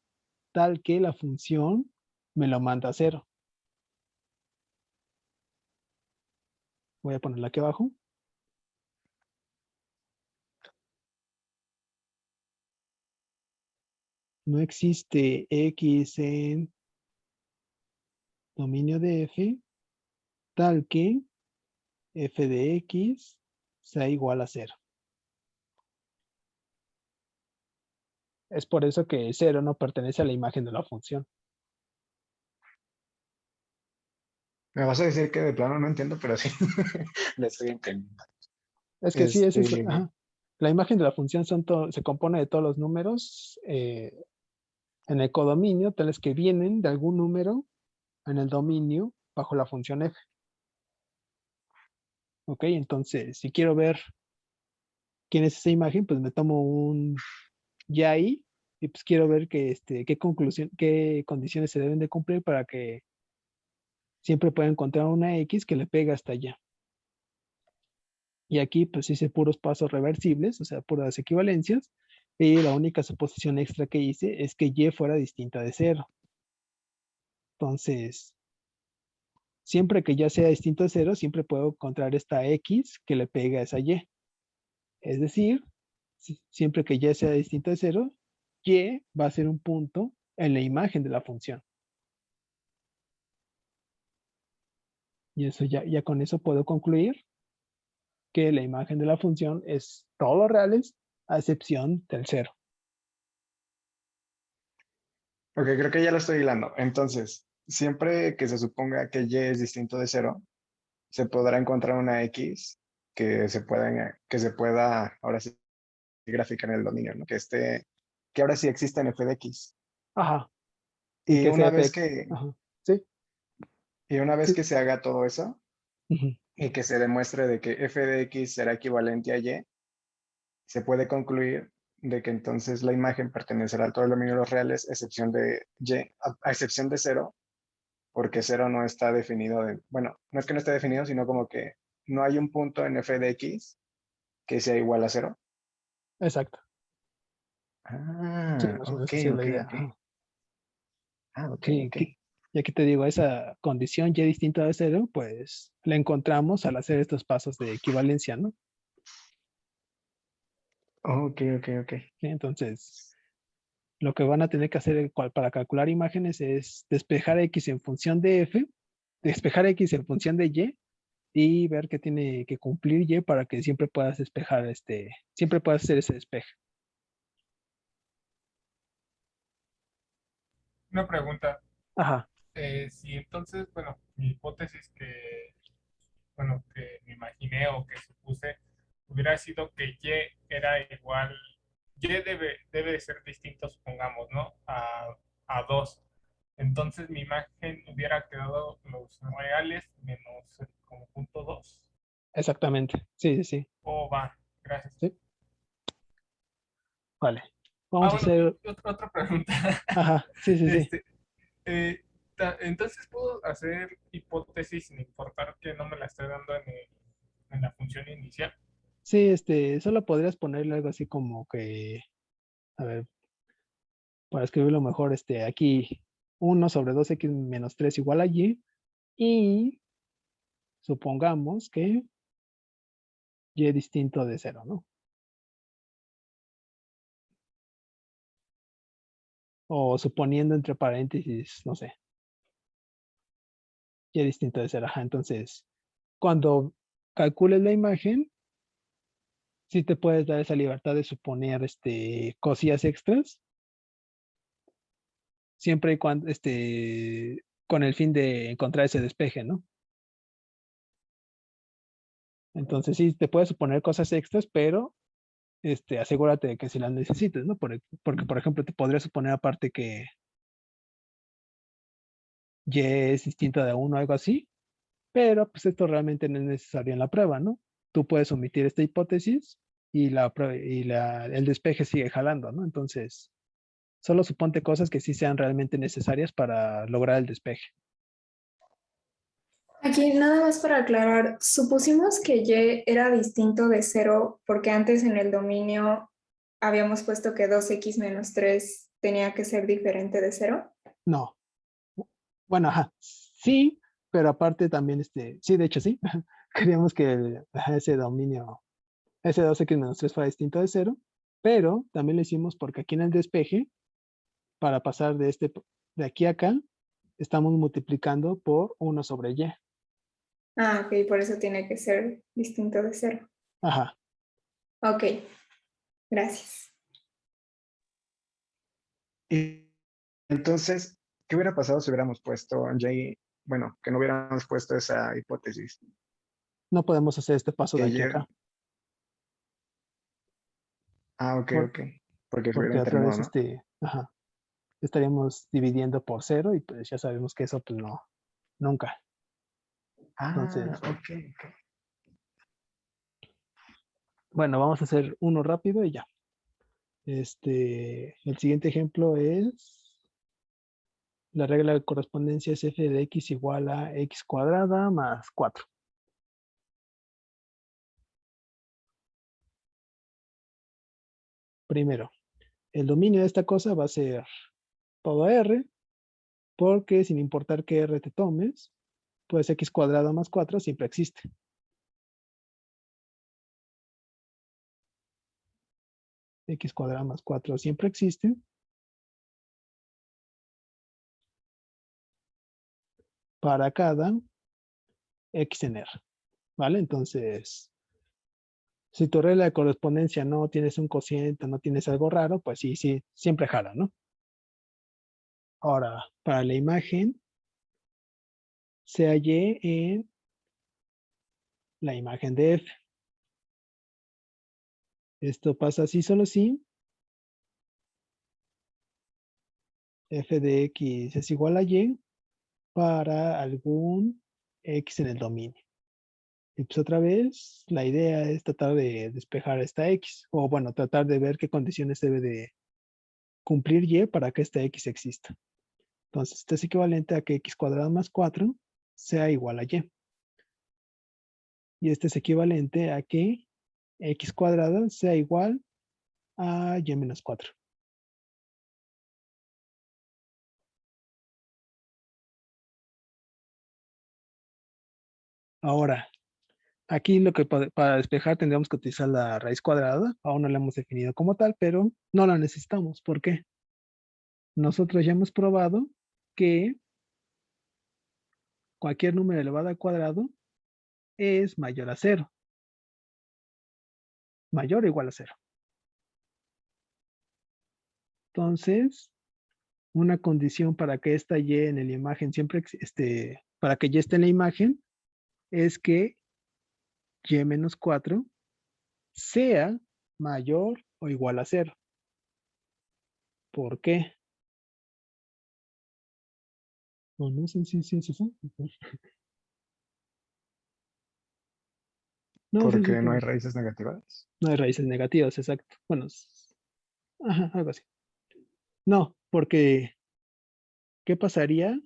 tal que la función me lo manda a 0. Voy a ponerla aquí abajo. No existe X en dominio de F tal que F de X sea igual a 0. Es por eso que 0 no pertenece a la imagen de la función. Me vas a decir que de plano no entiendo, pero sí, le estoy entendiendo. Es que sí, ese es, Este, ajá. La imagen de la función se compone de todos los números en el codominio, tales que vienen de algún número en el dominio bajo la función f. Ok, entonces, si quiero ver quién es esa imagen, pues me tomo un YAI y pues quiero ver qué condiciones se deben de cumplir para que siempre pueda encontrar una X que le pegue hasta allá. Y aquí pues hice puros pasos reversibles, o sea, puras equivalencias, y la única suposición extra que hice es que Y fuera distinta de 0. Entonces, siempre que ya sea distinto de 0, siempre puedo encontrar esta X que le pegue a esa Y. Es decir, siempre que Y sea distinto de 0, Y va a ser un punto en la imagen de la función. Y eso ya con eso puedo concluir que la imagen de la función es todos los reales a excepción del 0. ok, creo que ya lo estoy hilando. Entonces, siempre que se suponga que Y es distinto de 0, se podrá encontrar una X que se pueda ahora sí graficar en el dominio, ¿no? Que ahora sí exista en f de x. Ajá. Y Y que sea una vez efecto. que, Ajá. Sí. y una vez Sí. que se haga todo eso Ujú. y que se demuestre de que f de x será equivalente a y, se puede concluir de que entonces la imagen pertenecerá a todo el dominio de los reales, excepción de y, a excepción de 0, porque 0 no está definido. Bueno, no es que no esté definido, sino como que no hay un punto en f de x que sea igual a 0. Exacto. Sí, Ah, más o menos ok, así es la ok, idea. ok. Ajá. Ah, ok, Sí, ok. y aquí te digo, esa condición Y distinta de 0, pues la encontramos al hacer estos pasos de equivalencia, ¿no? Ok, ok, ok. Sí, entonces, lo que van a tener que hacer para calcular imágenes es despejar X en función de F, despejar X en función de Y ver qué tiene que cumplir Y para que siempre puedas despejar siempre puedas hacer ese despeje. Una pregunta. Ajá. Si entonces, bueno, mi hipótesis bueno, que me imaginé o que supuse hubiera sido que Y era igual, Y debe de ser distinto, supongamos, ¿no? A 2. Entonces mi imagen hubiera quedado los reales menos el conjunto 2. Exactamente. Sí, sí, sí. Oh, va, gracias. Sí. Vale. Vamos a Bueno, hacer. otra pregunta. Ajá. Sí, sí, sí. Este, entonces puedo hacer hipótesis sin importar que no me la esté dando en la función inicial. Sí, solo podrías ponerle algo así como que, a ver, para escribirlo mejor, aquí 1 sobre 2x menos 3 igual a y supongamos que y es distinto de 0, ¿no? O suponiendo entre paréntesis, no sé, y es distinto de 0. Ajá, entonces, cuando calcules la imagen, sí te puedes dar esa libertad de suponer cosillas extras, siempre y cuando, con el fin de encontrar ese despeje, ¿no? Entonces sí, te puedes suponer cosas extras, pero asegúrate de que si las necesites, ¿no? Porque, por ejemplo, te podría suponer aparte que Y es distinto de 1 o algo así, pero pues esto realmente no es necesario en la prueba, ¿no? Tú puedes omitir esta hipótesis y el despeje sigue jalando, ¿no? Entonces, solo suponte cosas que sí sean realmente necesarias para lograr el despeje. Aquí nada más para aclarar, supusimos que Y era distinto de 0 porque antes en el dominio habíamos puesto que 2x menos 3 tenía que ser diferente de 0. No. Bueno, ajá, sí, pero aparte también, sí, de hecho sí. Queríamos que ese dominio, ese 2x-3 fuera distinto de 0, pero también lo hicimos porque aquí en el despeje, para pasar de aquí a acá, estamos multiplicando por 1 sobre y. Ah, ok, por eso tiene que ser distinto de 0. Ajá. Ok, gracias. Y entonces, ¿qué hubiera pasado si hubiéramos puesto Y? Bueno, que no hubiéramos puesto esa hipótesis. No podemos hacer este paso de Que aquí a Y- acá, ok, por- ok. Porque se porque hubieran otra terminado, vez ¿no? ajá, estaríamos dividiendo por 0 y pues ya sabemos que eso pues no, nunca. Entonces, Ok. bueno, vamos a hacer uno rápido y ya. El siguiente ejemplo es la regla de correspondencia es f de x igual a x cuadrada más 4. Primero, el dominio de esta cosa va a ser todo R, porque sin importar qué R te tomes, pues x cuadrada más 4 siempre existe. X cuadrada más 4 siempre existe. Para cada x en R. ¿Vale? Entonces, si tu regla de correspondencia no tienes un cociente, no tienes algo raro, pues sí, siempre jala, ¿no? Ahora, para la imagen, se halle en la imagen de f. Esto pasa así solo si f de x es igual a y para algún x en el dominio. Y pues otra vez, la idea es tratar de despejar esta x, o bueno, tratar de ver qué condiciones debe de cumplir y para que esta x exista. Entonces, esto es equivalente a que x cuadrado más 4 sea igual a y. Y este es equivalente a que x cuadrada sea igual a y menos 4. Ahora, aquí lo que para despejar tendríamos que utilizar la raíz cuadrada. Aún no la hemos definido como tal, pero no la necesitamos. ¿Por qué? Nosotros ya hemos probado que cualquier número elevado al cuadrado es mayor a 0. Mayor o igual a 0. Entonces, una condición para que esta y en la imagen siempre, para que y esté en la imagen, es que y menos 4 sea mayor o igual a 0. ¿Por qué? No sé si es eso. No, sí, Porque no hay pero raíces negativas. no hay raíces negativas, exacto. Bueno, ajá, algo así. No, porque ¿qué pasaría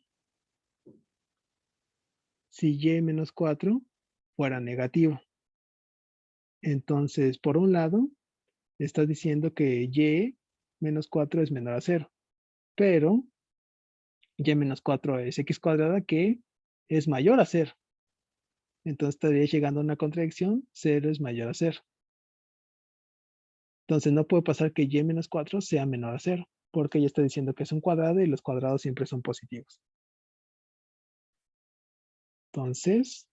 si y menos 4 fuera negativo? Entonces, por un lado, estás diciendo que y menos 4 es menor a 0, pero y menos 4 es x cuadrada que es mayor a 0. Entonces estaría llegando a una contradicción, 0 es mayor a 0. Entonces no puede pasar que y menos 4 sea menor a 0, porque ya está diciendo que es un cuadrado y los cuadrados siempre son positivos. Entonces,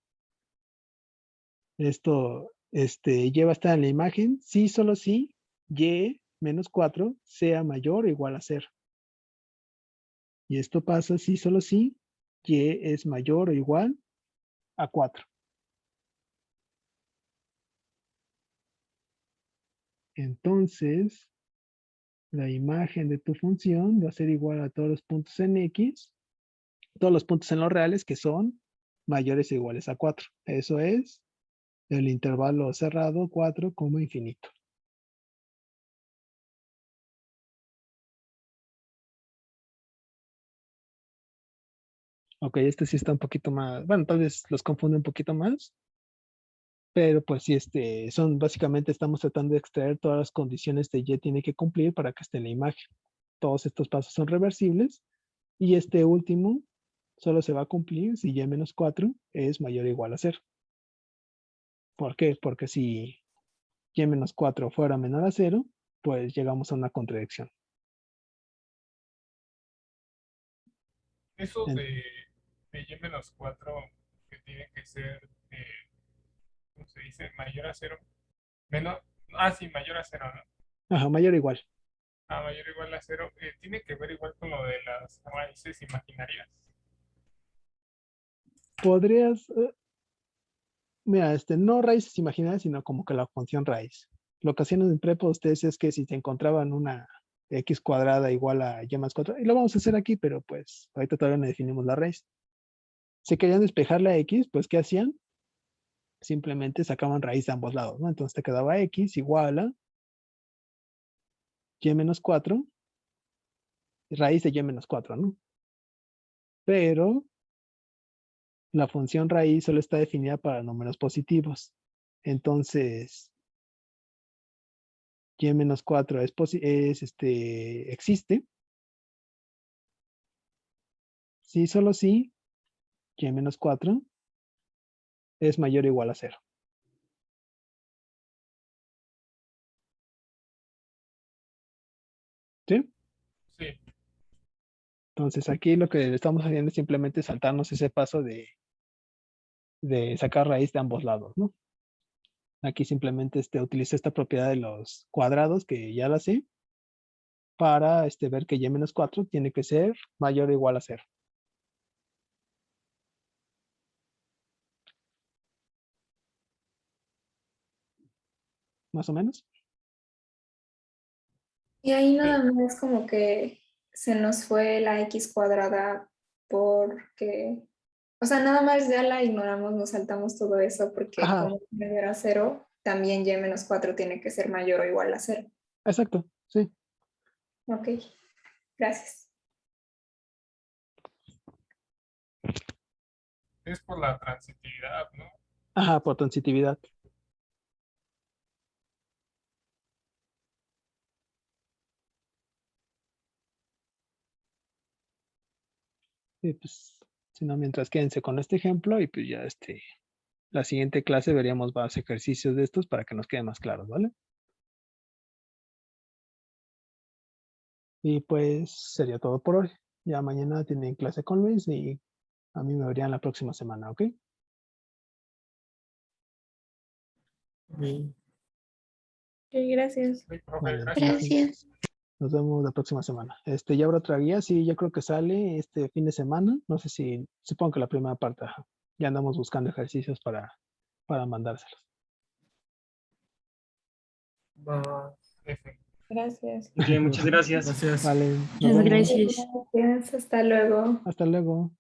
esto lleva a estar en la imagen, sí, solo si y menos 4 sea mayor o igual a 0. Y esto pasa si solo si y es mayor o igual a 4. Entonces, la imagen de tu función va a ser igual a todos los puntos en X, todos los puntos en los reales que son mayores o iguales a 4. Eso es el intervalo cerrado 4, infinito. Ok, este sí está un poquito más, bueno, tal vez los confunde un poquito más, pero pues sí, son básicamente estamos tratando de extraer todas las condiciones de Y tiene que cumplir para que esté en la imagen. todos estos pasos son reversibles y este último solo se va a cumplir si y menos 4 es mayor o igual a 0. ¿Por qué? Porque si y menos 4 fuera menor a 0, pues llegamos a una contradicción. Eso En- de y-4 que tiene que ser, ¿cómo se dice? Mayor a 0. Menor, sí, mayor a 0, ¿no? Ajá, mayor o igual. Mayor o igual a 0. Tiene que ver igual con lo de las raíces imaginarias. Podrías, mira, no raíces imaginarias, sino como que la función raíz. Lo que hacían en prepa ustedes es que si se encontraban una x cuadrada igual a y más 4, y lo vamos a hacer aquí, pero pues ahorita todavía no definimos la raíz. Si querían despejar la x, pues ¿qué hacían? Simplemente sacaban raíz de ambos lados, ¿no? Entonces te quedaba x igual a y menos 4, raíz de y menos 4, ¿no? Pero la función raíz solo está definida para números positivos. Entonces, y menos 4 existe. Sí, solo si y menos 4 es mayor o igual a 0. ¿Sí? Sí. Entonces aquí lo que estamos haciendo es simplemente saltarnos ese paso de sacar raíz de ambos lados, ¿no? Aquí simplemente utilizo esta propiedad de los cuadrados, que ya la sé, para ver que y menos 4 tiene que ser mayor o igual a 0. Más o menos. Y ahí nada más como que se nos fue la x cuadrada porque, o sea, nada más ya la ignoramos, nos saltamos todo eso porque Ajá, como mayor a 0, también y menos 4 tiene que ser mayor o igual a 0. exacto, sí. Ok, gracias. Es por la transitividad, ¿no? Ajá, por transitividad. Y pues, si no, mientras quédense con este ejemplo y pues ya la siguiente clase veríamos más ejercicios de estos para que nos queden más claros, ¿vale? Y pues sería todo por hoy. Ya mañana tienen clase con Luis y a mí me verían la próxima semana, ¿ok? Ok. Ok, gracias. Sí, profe, Vale, gracias. Gracias. nos vemos la próxima semana. Ya habrá otra guía, sí, yo creo que sale este fin de semana. No sé si, supongo que la primera parte, ajá. Ya andamos buscando ejercicios para mandárselos. Va. Gracias. Ok, muchas gracias. Gracias. Vale, nos Muchas vemos. gracias. Gracias, hasta luego. Hasta luego.